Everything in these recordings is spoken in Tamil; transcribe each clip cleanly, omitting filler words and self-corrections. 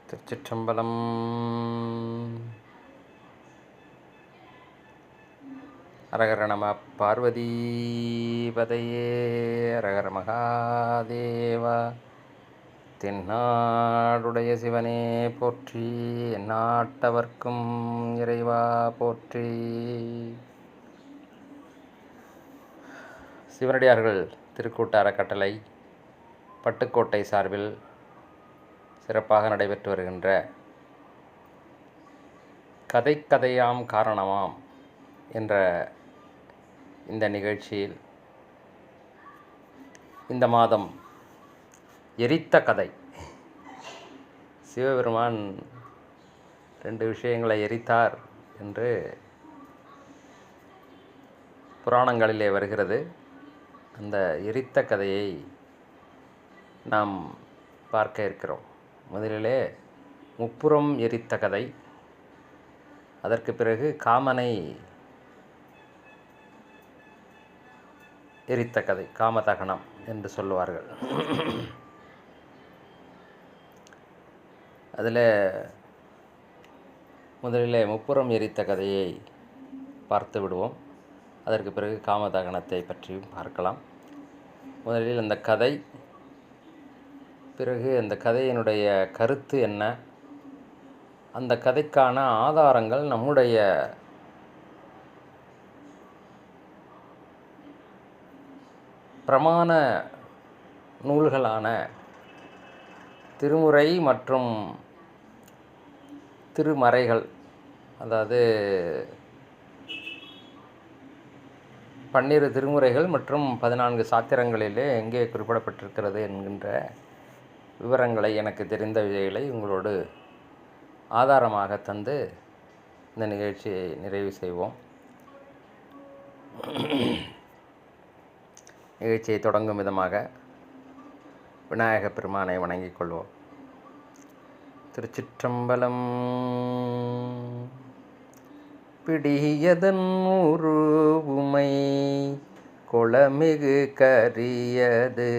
திருச்சிற்றம்பலம். அரகர நம பார்வதீபதையே. அரகர மகாதேவா. தென்னாடுடைய சிவனே போற்றி, எந்நாட்டவர்க்கும் இறைவா போற்றி. சிவனடியார்கள் திருக்கூட்ட அறக்கட்டளை பட்டுக்கோட்டை சார்பில் சிறப்பாக நடைபெற்று வருகின்ற கதை கதையாம் காரணமாம் என்ற இந்த நிகழ்ச்சியில் இந்த மாதம் எரித்த கதை, சிவபெருமான் 2 விஷயங்களை எரித்தார் என்று புராணங்களிலே வருகிறது. அந்த எரித்த கதையை நாம் பார்க்க இருக்கிறோம். முதலிலே முப்புறம் எரித்த கதை, அதற்கு பிறகு காமனை எரித்த கதை, காமதகனம் என்று சொல்லுவார்கள். அதில் முதலிலே முப்புறம் எரித்த கதையை பார்த்து விடுவோம். அதற்கு பிறகு காமதகனத்தை பற்றியும் பார்க்கலாம். முதலில் அந்த கதை, பிறகு அந்த கதையினுடைய கருத்து என்ன, அந்த கதைக்கான ஆதாரங்கள் நம்முடைய பிரமாண நூல்களான திருமுறை மற்றும் திருமறைகள், அதாவது 12 திருமுறைகள் மற்றும் 14 சாத்திரங்களிலே எங்கே குறிப்பிடப்பட்டிருக்கிறது என்கின்ற விவரங்களை, எனக்கு தெரிந்த விதைகளை உங்களோடு ஆதாரமாக தந்து இந்த நிகழ்ச்சியை நிறைவு செய்வோம். நிகழ்ச்சியை தொடங்கும் விதமாக விநாயகப் பெருமானை வணங்கிக் கொள்வோம். திருச்சிற்றம்பலம். பிடியதன் உருவுமை கொளமிகு கரியது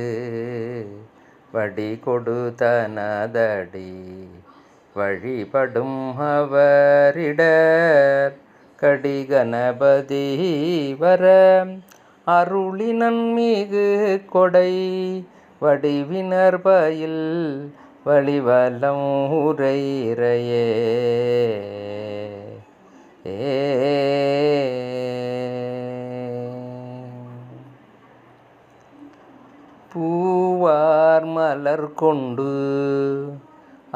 வடி கொடுத்தனதடி வழிபடும் அவரிடர் கடிகணபதி வர அருளினன் மிகு கொடை வடிவினர் பயில் வழிவலம் உரையிறையே. பூவார் மலர் கொண்டு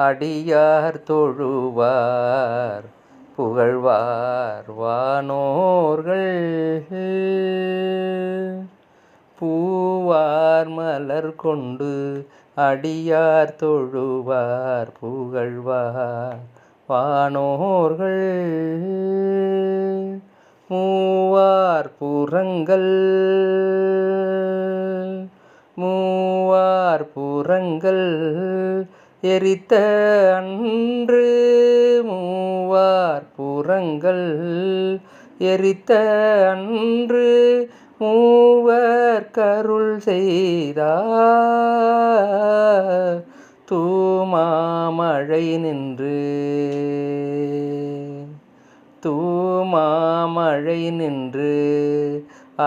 அடியார் தொழுவார் புகழ்வார் வானோர்கள். பூவார் மலர் கொண்டு அடியார் தொழுவார் புகழ்வார் வானோர்கள். மூவார் புறங்கள் எரித்த அன்று, மூவார் புறங்கள் எரித்த அன்று மூவர் கருள் செய்தார் தூமாமழை நின்று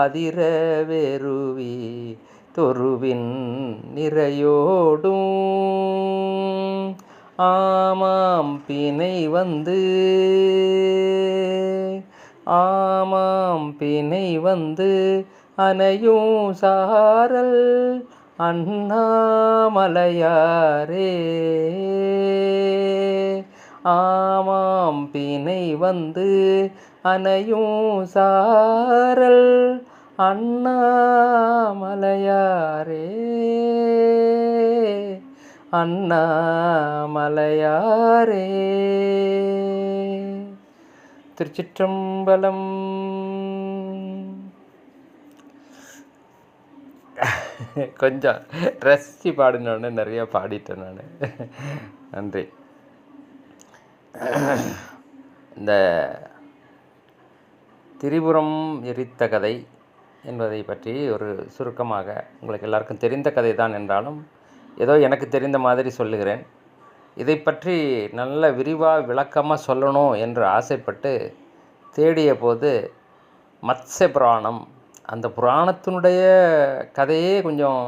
அதிர வெறுவி தொருவின் நிறையோடும் ஆமாம் பிணை வந்து அனையும் சாரல் அண்ணாமலையாரே. ஆமாம் பிணை வந்து அனையும் சாரல் அண்ணாமலையாரே. அண்ணாமலையாரே. திருச்சிற்றம்பலம். கொஞ்சம் ரசித்து பாடினோடனே நிறைய பாடிட்டேன் நான். நன்றி. இந்த திரிபுரம் எரித்த கதை என்பதை பற்றி ஒரு சுருக்கமாக, உங்களுக்கு எல்லாருக்கும் தெரிந்த கதை தான் என்றாலும் ஏதோ எனக்கு தெரிந்த மாதிரி சொல்லுகிறேன். இதை பற்றி நல்ல விரிவாக விளக்கமாக சொல்லணும் என்று ஆசைப்பட்டு தேடிய போது மத்ஸ்ய புராணம், அந்த புராணத்தினுடைய கதையே கொஞ்சம்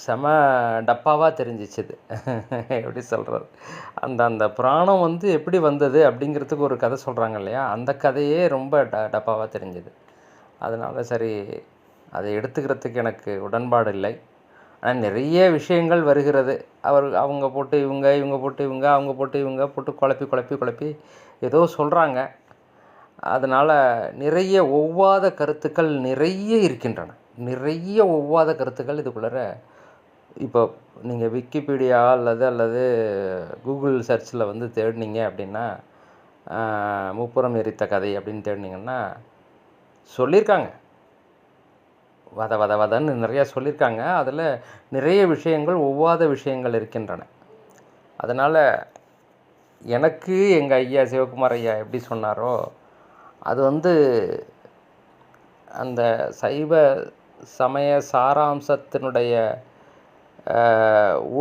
செம டப்பாவாக தெரிஞ்சிச்சுது. எப்படி சொல்கிறது, அந்த புராணம் வந்து எப்படி வந்தது அப்படிங்கிறதுக்கு ஒரு கதை சொல்கிறாங்க இல்லையா, அந்த கதையே ரொம்ப டப்பாவாக தெரிஞ்சுது. அதனால் சரி, அதை எடுத்துக்கிறதுக்கு எனக்கு உடன்பாடு இல்லை. ஆனால் நிறைய விஷயங்கள் வருகிறது. அவங்க போட்டு இவங்க போட்டு இவங்க, அவங்க போட்டு இவங்க போட்டு குழப்பி ஏதோ சொல்கிறாங்க. அதனால் நிறைய ஒவ்வாத கருத்துக்கள் நிறைய இருக்கின்றன. நிறைய ஒவ்வாத கருத்துக்கள் இதுக்குள்ளார. இப்போ நீங்கள் விக்கிபீடியா அல்லது கூகுள் சர்ச்சில் வந்து தேடினீங்க அப்படின்னா, முப்புறம் எரித்த கதை அப்படின்னு தேடினீங்கன்னா சொல்லியிருக்காங்க. வதன்னு நிறையா சொல்லியிருக்காங்க. அதில் நிறைய விஷயங்கள் ஒவ்வாத விஷயங்கள் இருக்கின்றன. அதனால் எனக்கு எங்கள் ஐயா சிவகுமார் ஐயா எப்படி சொன்னாரோ, அது வந்து அந்த சைவ சமய சாராம்சத்தினுடைய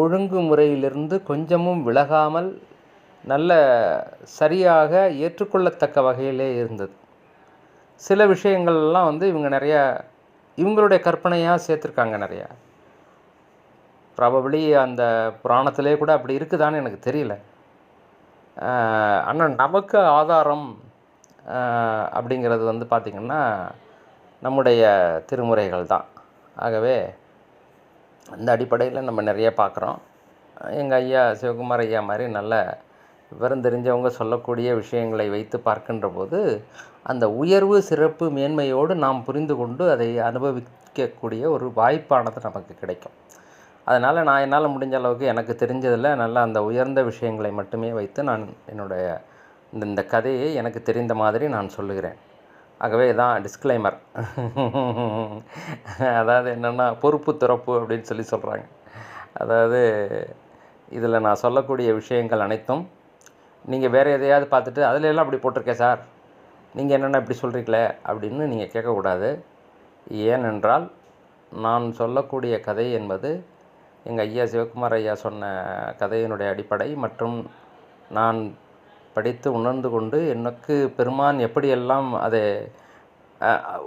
ஒழுங்குமுறையிலிருந்து கொஞ்சமும் விலகாமல் நல்ல சரியாக ஏற்றுக்கொள்ளத்தக்க வகையிலே இருந்தது. சில விஷயங்கள்லாம் வந்து இவங்க நிறையா இவங்களுடைய கற்பனையாக சேர்த்துருக்காங்க நிறையா. ப்ராபபிளி அந்த புராணத்திலே கூட அப்படி இருக்குதான்னு எனக்கு தெரியல. ஆனால் நமக்கு ஆதாரம் அப்படிங்கிறது வந்து பார்த்திங்கன்னா நம்முடைய திருமுறைகள் தான். ஆகவே அந்த அடிப்படையில் நம்ம நிறைய பார்க்குறோம். எங்கள் ஐயா சிவகுமார் ஐயா மாதிரி நல்ல விவரம் தெரிஞ்சவங்க சொல்லக்கூடிய விஷயங்களை வைத்து பார்க்கின்ற போது அந்த உயர்வு சிறப்பு மேன்மையோடு நாம் புரிந்து கொண்டு அதை அனுபவிக்கக்கூடிய ஒரு வாய்ப்பானது நமக்கு கிடைக்கும். அதனால் நான் என்னால் முடிஞ்ச அளவுக்கு எனக்கு தெரிஞ்சதில் நல்லா அந்த உயர்ந்த விஷயங்களை மட்டுமே வைத்து நான் என்னுடைய இந்த கதையை எனக்கு தெரிந்த மாதிரி நான் சொல்லுகிறேன். ஆகவே தான் டிஸ்க்ளைமர். அதாவது என்னென்னா பொறுப்பு துறப்பு அப்படின்னு சொல்கிறாங்க. அதாவது இதில் நான் சொல்லக்கூடிய விஷயங்கள் அனைத்தும் நீங்கள் வேறு எதையாவது பார்த்துட்டு அதில் எல்லாம் அப்படி போட்டிருக்கேன் சார், நீங்கள் என்னென்ன இப்படி சொல்கிறீங்களே அப்படின்னு நீங்கள் கேட்கக்கூடாது. ஏனென்றால் நான் சொல்லக்கூடிய கதை என்பது எங்கள் ஐயா சிவகுமார் ஐயா சொன்ன கதையினுடைய அடிப்படை மற்றும் நான் படித்து உணர்ந்து கொண்டு எனக்கு பெருமான் எப்படியெல்லாம் அதை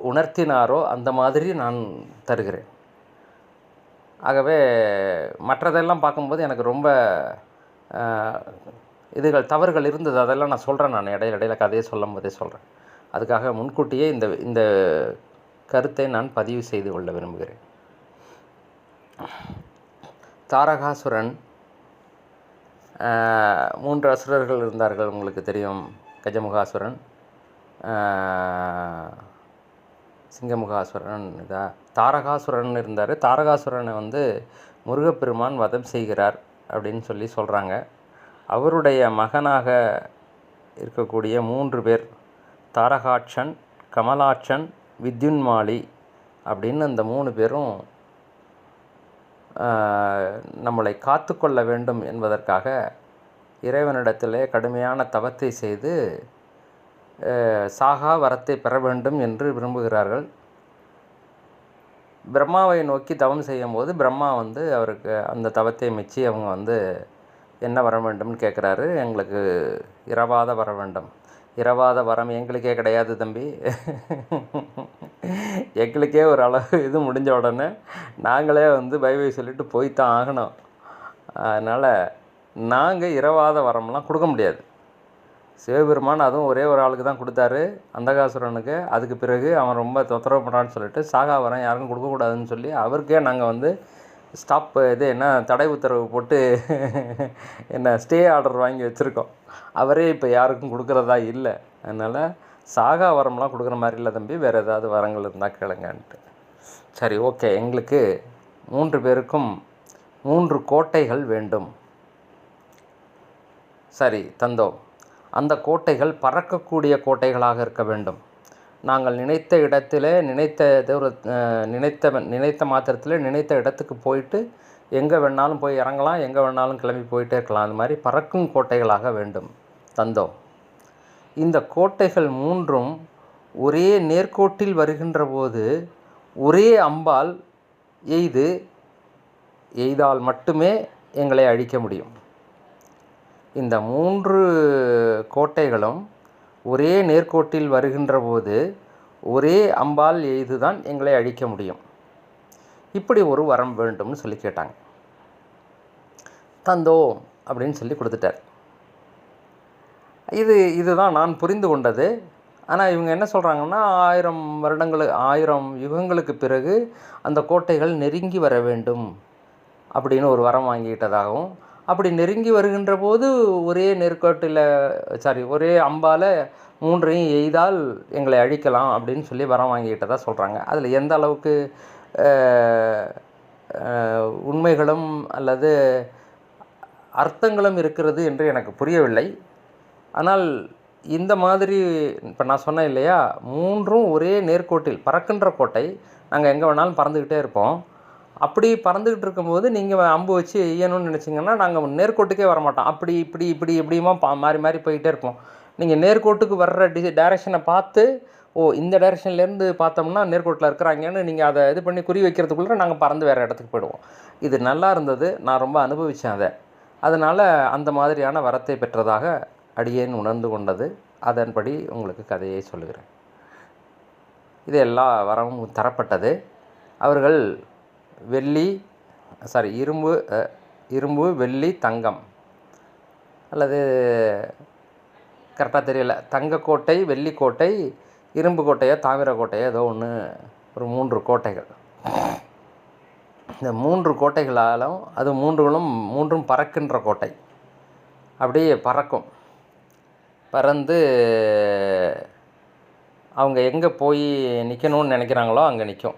உணர்த்தினாரோ அந்த மாதிரி நான் தருகிறேன். ஆகவே மற்றதெல்லாம் பார்க்கும்போது எனக்கு ரொம்ப இதுகள் தவறுகள் இருந்தது. அதெல்லாம் நான் சொல்கிறேன். நான் இடையில கதையை சொல்லும் போதே சொல்கிறேன். அதுக்காக முன்கூட்டியே இந்த கருத்தை நான் பதிவு செய்து கொள்ள விரும்புகிறேன். தாரகாசுரன் 3 அசுரர்கள் இருந்தார்கள், உங்களுக்கு தெரியும். கஜமுகாசுரன், சிங்கமுகாசுரன், தாரகாசுரன் இருந்தார். தாரகாசுரனை வந்து முருகப்பெருமான் வதம் செய்கிறார் அப்படின்னு சொல்கிறாங்க. அவருடைய மகனாக இருக்கக்கூடிய 3 பேர், தாரகாட்சன், கமலாட்சன், வித்யுன்மாலி அப்படின்னு அந்த 3 பேரும் நம்மளை காத்து கொள்ள வேண்டும் என்பதற்காக இறைவனிடத்திலே கடுமையான தவத்தை செய்து சாகா வரத்தை பெற வேண்டும் என்று விரும்புகிறார்கள். பிரம்மாவை நோக்கி தவம் செய்யும் போது பிரம்மா வந்து அவருக்கு அந்த தவத்தை மெச்சி அவங்க வந்து என்ன வர வேண்டும்னு கேட்குறாரு. எங்களுக்கு இரவாத வர வேண்டும். இரவாத வரம் எங்களுக்கே கிடையாது தம்பி. எங்களுக்கே ஒரு அளவு இது முடிஞ்ச உடனே நாங்களே வந்து பை சொல்லிட்டு போய்த்தான் ஆகணும். அதனால் நாங்கள் இரவாத வரம்லாம் கொடுக்க முடியாது. சிவபெருமான் அதுவும் ஒரே ஒரு ஆளுக்கு தான் கொடுத்தாரு, அந்தகாசுரனுக்கு. அதுக்கு பிறகு அவன் ரொம்ப தொந்தரவு பண்ணுறான்னு சொல்லிட்டு சாகா வரம் யாருக்கும் கொடுக்கக்கூடாதுன்னு சொல்லி அவருக்கே நாங்கள் வந்து ஸ்டாப் தடை உத்தரவு போட்டு ஸ்டே ஆர்டர் வாங்கி வச்சுருக்கோம். அவரே இப்போ யாருக்கும் கொடுக்குறதா இல்லை. அதனால் சாகா வரம்லாம் கொடுக்குற மாதிரி இல்லை தம்பி, வேறு ஏதாவது வரங்கள் இருந்தால் கேளுங்கன்ட்டு. சரி, ஓகே, எங்களுக்கு 3 பேருக்கும் 3 கோட்டைகள் வேண்டும். சரி, தந்தோம். அந்த கோட்டைகள் பறக்கக்கூடிய கோட்டைகளாக இருக்க வேண்டும். நாங்கள் நினைத்த இடத்திலே நினைத்த மாத்திரத்தில் நினைத்த இடத்துக்கு போயிட்டு எங்கே வேணாலும் போய் இறங்கலாம், எங்கே வேணாலும் கிளம்பி போயிட்டே இருக்கலாம். அது மாதிரி பறக்கும் கோட்டைகளாக வேண்டும். தந்தோம். இந்த கோட்டைகள் 3ம் ஒரே நேர்கோட்டில் வருகின்ற போது ஒரே அம்பால் எய்தால் மட்டுமே எங்களை அழிக்க முடியும். இந்த 3 கோட்டைகளும் ஒரே நேர்கோட்டில் வருகின்ற போது ஒரே அம்பால் எய்து தான் எங்களை அழிக்க முடியும். இப்படி ஒரு வரம் வேண்டும்னு சொல்லி கேட்டாங்க. தந்தோம் அப்படின்னு சொல்லி கொடுத்துட்டார். இதுதான் நான் புரிந்து கொண்டது. ஆனால் இவங்க என்ன சொல்கிறாங்கன்னா 1000 யுகங்களுக்கு பிறகு அந்த கோட்டைகள் நெருங்கி வர வேண்டும் அப்படின்னு ஒரு வரம் வாங்கிக்கிட்டதாகவும், அப்படி நெருங்கி வருகின்ற போது ஒரே நேர்கோட்டில் ஒரே அம்பால் 3ஐயும் எய்தால் எங்களை அழிக்கலாம் அப்படின்னு சொல்லி வரம் வாங்கிக்கிட்டதாக சொல்கிறாங்க. அதில் எந்த அளவுக்கு உண்மைகளும் அல்லது அர்த்தங்களும் இருக்கிறது என்று எனக்கு புரியவில்லை. ஆனால் இந்த மாதிரி இப்போ நான் சொன்னேன் இல்லையா, 3ம் ஒரே நேர்கோட்டில் பறக்கின்ற கோட்டை. நாங்கள் எங்கே வேணாலும் பறந்துக்கிட்டே இருப்போம். அப்படி பறந்துக்கிட்டு இருக்கும்போது நீங்கள் அம்பு வச்சு எய்யணும்னு நினச்சிங்கன்னா நாங்கள் நேர்கோட்டுக்கே வரமாட்டோம். அப்படி இப்படி இப்படி இப்படியுமா மாறி மாறி போய்கிட்டே இருப்போம். நீங்கள் நேர்கோட்டுக்கு வர்ற டைரெக்ஷனை பார்த்து, இந்த டைரெக்ஷன்லேருந்து பார்த்தோம்னா நேர்கோட்டில் இருக்கிறாங்கன்னு நீங்கள் அதை இது பண்ணி குறி வைக்கிறதுக்குள்ளே நாங்கள் பறந்து வேறு இடத்துக்கு போயிடுவோம். இது நல்லா இருந்தது. நான் ரொம்ப அனுபவித்தேன் அதை. அதனால் அந்த மாதிரியான வரத்தை பெற்றதாக அடியேன் உணர்ந்து கொண்டது. அதன்படி உங்களுக்கு கதையை சொல்லுகிறேன். இது எல்லா வரமும் தரப்பட்டது. அவர்கள் இரும்பு, வெள்ளி, தங்கம், அல்லது கரெக்டாக தெரியல, தங்கக்கோட்டை, வெள்ளிக்கோட்டை, இரும்பு கோட்டையோ தாமிர கோட்டையோ ஏதோ ஒன்று, ஒரு 3 கோட்டைகள். இந்த 3 கோட்டைகளாலும் அது 3ம் பறக்கின்ற கோட்டை. அப்படியே பறக்கும். பறந்து அவங்க எங்கே போய் நிற்கணும்னு நினைக்கிறாங்களோ அங்கே நிற்கும்.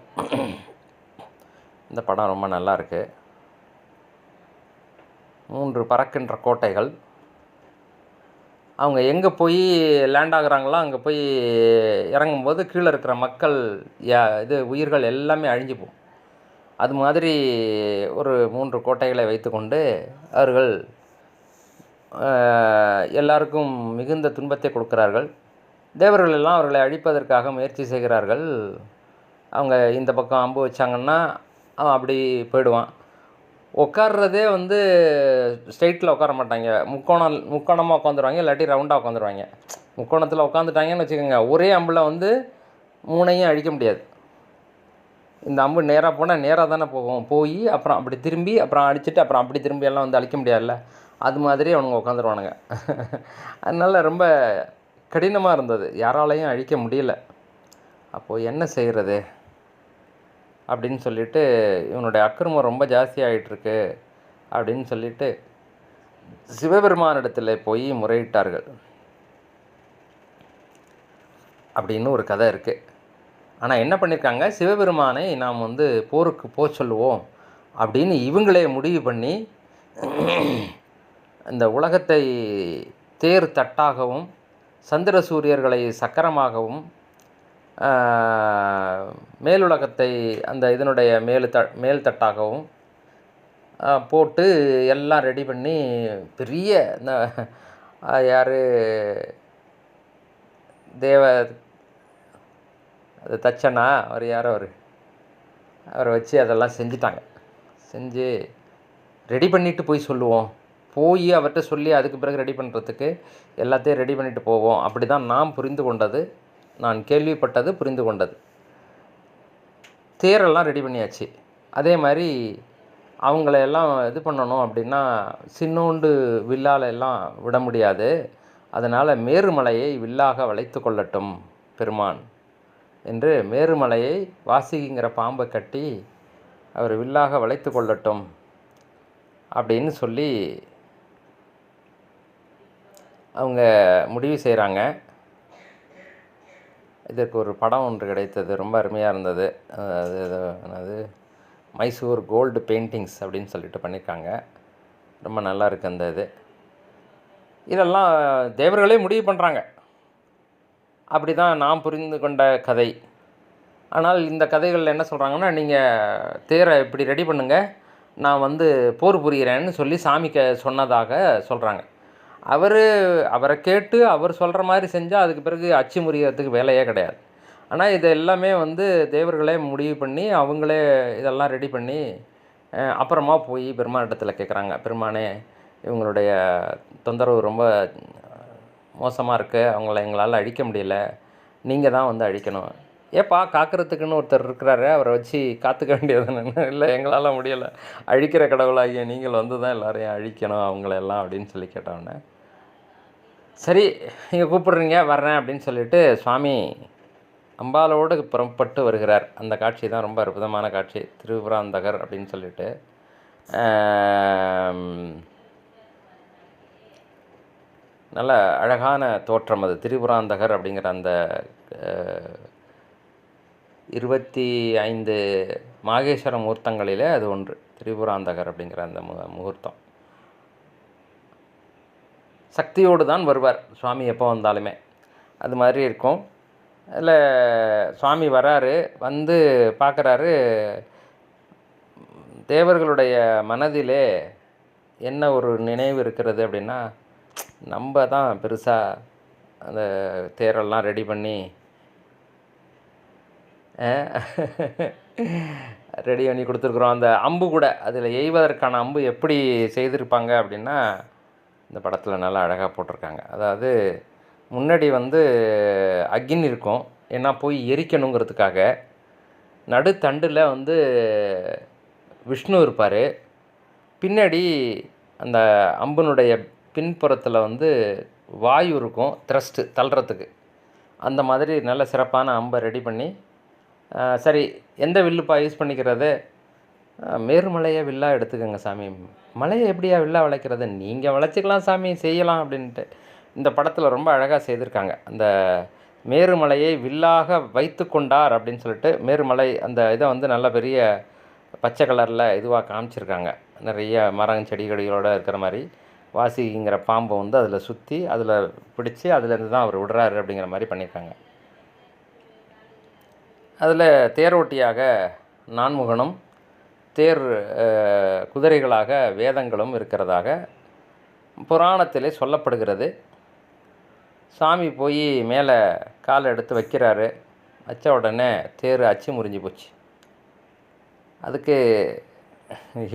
இந்த படம் ரொம்ப நல்லா இருக்குது. 3 பறக்கின்ற கோட்டைகள். அவங்க எங்கே போய் லேண்ட் ஆகுறாங்களோ அங்கே போய் இறங்கும்போது கீழே இருக்கிற மக்கள் உயிர்கள் எல்லாமே அழிஞ்சு போகும். அது மாதிரி ஒரு 3 கோட்டைகளை வைத்துக்கொண்டு அவர்கள் எல்லாருக்கும் மிகுந்த துன்பத்தை கொடுக்கிறார்கள். தேவர்கள் எல்லாம் அவர்களை அழிப்பதற்காக முயற்சி செய்கிறார்கள். அவங்க இந்த பக்கம் அம்பு வச்சாங்கன்னா அவன் அப்படி போயிடுவான். உட்கார்றதே ஸ்ட்ரெயிட்டில் உட்கார மாட்டாங்க. முக்கோணமாக உட்காந்துருவாங்க, இல்லாட்டி ரவுண்டாக உட்காந்துருவாங்க. முக்கோணத்தில் உட்காந்துட்டாங்கன்னு வச்சுக்கோங்க, ஒரே அம்பில் 3ஐயும் அழிக்க முடியாது. இந்த அம்பு நேராக போனால் நேராக தானே போகும். போய் அப்புறம் அப்படி திரும்பி அப்புறம் அடிச்சுட்டு அப்புறம் அப்படி திரும்பி எல்லாம் அழிக்க முடியாதுல்ல. அது மாதிரி அவனுங்க உட்காந்துருவானுங்க. அதனால் ரொம்ப கடினமாக இருந்தது. யாராலையும் அழிக்க முடியல. அப்போது என்ன செய்கிறது அப்படின்னு சொல்லிட்டு, இவனுடைய அக்கிரமம் ரொம்ப ஜாஸ்தி ஆகிட்டுருக்கு அப்படின்னு சொல்லிட்டு சிவபெருமானிடத்தில் போய் முறையிட்டார்கள் அப்படின்னு ஒரு கதை இருக்குது. ஆனால் என்ன பண்ணியிருக்காங்க, சிவபெருமானை நாம் போருக்கு போக சொல்லுவோம் அப்படின்னு இவங்களே முடிவு பண்ணி இந்த உலகத்தை தேர் தட்டாகவும் சந்திர சூரியர்களை சக்கரமாகவும் மேலுலகத்தை அந்த இதனுடைய மேல் தட்டாகவும் போட்டு எல்லாம் ரெடி பண்ணி பெரிய இந்த அது தச்சனா அவரை வச்சு அதெல்லாம் செஞ்சிட்டாங்க. செஞ்சு ரெடி பண்ணிவிட்டு போய் சொல்லுவோம், போய் அவர்கிட்ட சொல்லி அதுக்கு பிறகு ரெடி பண்ணுறதுக்கு எல்லாத்தையும் ரெடி பண்ணிவிட்டு போவோம். அப்படி தான் நான் புரிந்து கொண்டது, நான் கேள்விப்பட்டது, புரிந்து கொண்டது. தேரெல்லாம் ரெடி பண்ணியாச்சு. அதே மாதிரி அவங்களையெல்லாம் இது பண்ணணும் அப்படின்னா சின்னோண்டு வில்லால் எல்லாம் விட முடியாது. அதனால் மேருமலையை வில்லாக வளைத்து கொள்ளட்டும் பெருமான் என்று மேருமலையை வாசுகிங்கிற பாம்பை கட்டி அவர் வில்லாக வளைத்து கொள்ளட்டும் அப்படின்னு சொல்லி அவங்க முடிவு செய்கிறாங்க. இதற்கு ஒரு படம் ஒன்று கிடைத்தது, ரொம்ப அருமையாக இருந்தது. அது மைசூர் கோல்டு பெயிண்டிங்ஸ் அப்படின்னு சொல்லிட்டு பண்ணியிருக்காங்க. ரொம்ப நல்லா இருக்குது அந்த இதெல்லாம் தேவர்களே முடிவு பண்ணுறாங்க. அப்படி தான் நான் புரிந்து கொண்ட கதை. ஆனால் இந்த கதைகளில் என்ன சொல்கிறாங்கன்னா, நீங்கள் தேரை இப்படி ரெடி பண்ணுங்கள், நான் போர் புரிகிறேன்னு சொல்லி சாமிக்கு சொன்னதாக சொல்கிறாங்க. அவரை கேட்டு அவர் சொல்கிற மாதிரி செஞ்சால் அதுக்கு பிறகு அச்சு முறியறதுக்கு வேலையே கிடையாது. ஆனால் இது எல்லாமே தேவர்களே முடிவு பண்ணி அவங்களே இதெல்லாம் ரெடி பண்ணி அப்புறமா போய் பெருமானிடத்தில் கேட்குறாங்க, பெருமானே இவங்களுடைய தொந்தரவு ரொம்ப மோசமாக இருக்குது, அவங்கள எங்களால் அழிக்க முடியல, நீங்கள் தான் வந்து அழிக்கணும். ஏப்பா காக்கிறதுக்குன்னு ஒருத்தர் இருக்கிறாரு, அவரை வச்சு காத்துக்க வேண்டியதுன்னு. இல்லை எங்களால் முடியலை, அழிக்கிற கடவுளாகிய நீங்கள் வந்து தான் எல்லோரையும் அழிக்கணும் அவங்களெல்லாம் அப்படின்னு சொல்லி கேட்டவொடனே, சரி நீங்கள் கூப்பிடுறீங்க வர்றேன் அப்படின்னு சொல்லிட்டு சுவாமி அம்பாலோடு புறப்பட்டு வருகிறார். அந்த காட்சி தான் ரொம்ப அற்புதமான காட்சி. திரிபுராந்தகர் அப்படின்னு சொல்லிட்டு நல்ல அழகான தோற்றம் அது. திரிபுராந்தகர் அப்படிங்கிற அந்த 25 மாகேஸ்வர முகூர்த்தங்களிலே அது ஒன்று. திரிபுராந்தகர் அப்படிங்கிற அந்த முகூர்த்தம். சக்தியோடு தான் வருவார் சுவாமி எப்போ வந்தாலுமே. அது மாதிரி இருக்கும். அதில் சுவாமி வராரு, வந்து பார்க்குறாரு, தேவர்களுடைய மனதிலே என்ன ஒரு நினைவு இருக்கிறது அப்படின்னா, நம்ம தான் பெருசாக அந்த தேரெல்லாம் ரெடி பண்ணி கொடுத்துருக்குறோம். அந்த அம்பு கூட அதில் எய்வதற்கான அம்பு எப்படி செய்திருப்பாங்க அப்படின்னா, இந்த படத்தில் நல்லா அழகாக போட்டிருக்காங்க. அதாவது முன்னாடி வந்து அக்னி இருக்கும், ஏன்னா போய் எரிக்கணுங்கிறதுக்காக. நடுத்தண்டில் வந்து விஷ்ணு இருப்பார், பின்னாடி அந்த அம்புனுடைய பின்புறத்தில் வந்து வாயு இருக்கும், த்ரஸ்ட்டு தள்ளுறதுக்கு. அந்த மாதிரி நல்ல சிறப்பான அம்பை ரெடி பண்ணி, சரி எந்த வில்லுப்பா யூஸ் பண்ணிக்கிறது? மேருமலையை வில்லாக எடுத்துக்கோங்க சாமி. மலையை எப்படியா வில்லாக வளைக்கிறது? நீங்கள் வளைச்சிக்கலாம் சாமி, செய்யலாம் அப்படின்ட்டு இந்த படத்தில் ரொம்ப அழகாக செய்திருக்காங்க. அந்த மேருமலையை வில்லாக வைத்து கொண்டார் அப்படின்னு சொல்லிட்டு, மேருமலை அந்த இதை வந்து நல்ல பெரிய பச்சை கலரில் இதுவாக காமிச்சிருக்காங்க. நிறைய மரம் செடிகளோடு இருக்கிற மாதிரி வாசிங்கிற பாம்பை வந்து அதில் சுற்றி அதில் பிடிச்சி அதிலேருந்து தான் அவர் விடுறாரு அப்படிங்கிற மாதிரி பண்ணியிருக்காங்க. அதில் தேரோட்டியாக நான்முகனும் தேர் குதிரைகளாக வேதங்களும் இருக்கிறதாக புராணத்திலே சொல்லப்படுகிறது. சாமி போய் மேலே காலை எடுத்து வைக்கிறாரு, வச்ச உடனே தேர் அச்சு முறிஞ்சு போச்சு. அதுக்கு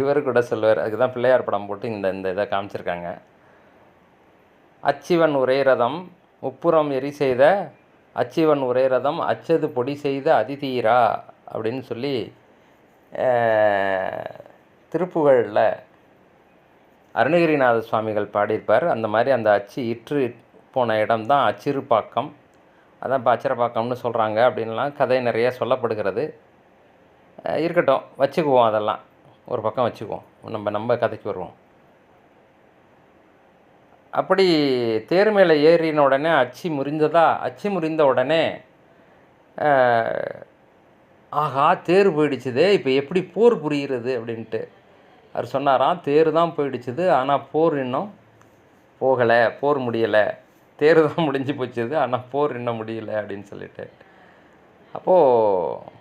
இவர் கூட சொல்லுவார், அதுக்கு தான் பிள்ளையார் படம் போட்டு இந்த இதை காமிச்சிருக்காங்க. அச்சிவன் உரைரதம் உப்புறம் எரி செய்த அச்சிவன் உரைரதம் அச்சது பொடி செய்த அதிதீரா அப்படின்னு சொல்லி திருப்புகழில் அருணகிரிநாத சுவாமிகள் பாடியிருப்பார். அந்த மாதிரி அந்த அச்சு இற்று போன இடம்தான் அச்சிறுபாக்கம், அதான் இப்போ அச்சிறுபாக்கம்னு சொல்கிறாங்க அப்படின்லாம் கதை நிறைய சொல்லப்படுகிறது. இருக்கட்டும், வச்சுக்குவோம், அதெல்லாம் ஒரு பக்கம் வச்சுக்குவோம், நம்ம கதைக்கு வருவோம். அப்படி தேர் மேலே ஏறின உடனே அச்சு முறிந்த உடனே ஆகா தேர் போயிடுச்சுதே, இப்போ எப்படி போர் புரிகிறது அப்படின்ட்டு அவர் சொன்னாராம். தேர் தான் போயிடுச்சுது, ஆனால் போர் இன்னும் போகலை, போர் முடியலை. தேர் தான் முடிஞ்சு போச்சுது, ஆனால் போர் இன்னும் முடியலை அப்படின்னு சொல்லிட்டு. அப்போது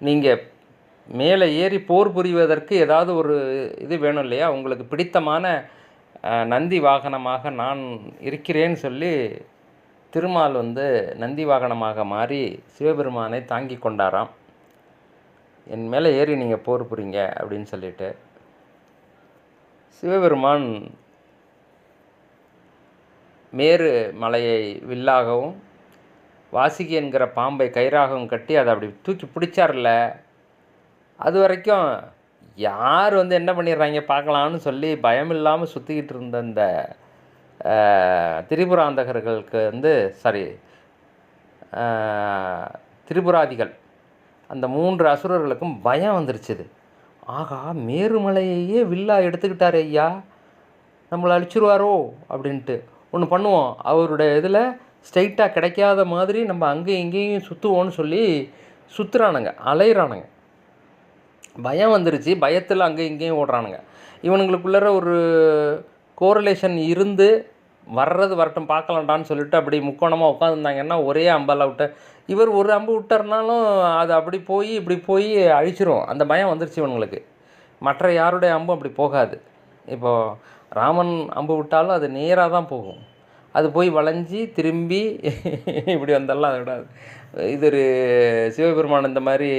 நீங்கள் மேலே ஏறி போர் புரிவதற்கு ஏதாவது ஒரு இது வேணும் இல்லையா? உங்களுக்கு பிடித்தமான நந்தி வாகனமாக நான் இருக்கிறேன்னு சொல்லி திருமால் வந்து நந்தி வாகனமாக மாறி சிவபெருமானை தாங்கி கொண்டாராம். என் மேலே ஏறி நீங்கள் போர் புரிங்க அப்படின்னு சொல்லிட்டு சிவபெருமான் மேரு மலையை வில்லாகவும் வாசிகி என்கிற பாம்பை கயிறாகவும் கட்டி அதை அப்படி தூக்கி பிடிச்சார்ல, அது வரைக்கும் யார் வந்து என்ன பண்ணிடுறாங்க பார்க்கலான்னு சொல்லி பயம் இல்லாமல் சுற்றிக்கிட்டு இருந்த இந்த திரிபுராந்தகர்களுக்கு வந்து திரிபுராதிகள் அந்த 3 அசுரர்களுக்கும் பயம் வந்துருச்சுது. ஆகா மேருமலையையே வில்லா எடுத்துக்கிட்டார் ஐயா, நம்மளை அழிச்சிருவாரோ அப்படின்ட்டு. ஒன்று பண்ணுவோம், அவருடைய இதில் ஸ்ட்ரைட்டாக கிடைக்காத மாதிரி நம்ம அங்கேயும் இங்கேயும் சுற்றுவோன்னு சொல்லி சுற்றுறானுங்க, அலையிறானுங்க. பயம் வந்துருச்சு, பயத்தில் அங்கேயும் இங்கேயும் ஓடுறானுங்க. இவனுங்களுக்குள்ளே ஒரு கோரிலேஷன் இருந்து வரட்டும் பார்க்கலான்டான்னு சொல்லிட்டு அப்படி முக்கோணமாக உட்காந்துருந்தாங்கன்னா ஒரே அம்பால் விட்ட இவர் ஒரு அம்பு விட்டார்னாலும் அது அப்படி போய் இப்படி போய் அழிச்சிரும். அந்த பயம் வந்துருச்சு இவனுங்களுக்கு. மற்ற யாருடைய அம்பும் அப்படி போகாது. இப்போது ராமன் அம்பு விட்டாலும் அது நேராக தான் போகும், அது போய் வளைஞ்சி திரும்பி இப்படி வந்தாலும் அதை விடாது. இது ஒரு சிவபெருமான் இந்த மாதிரி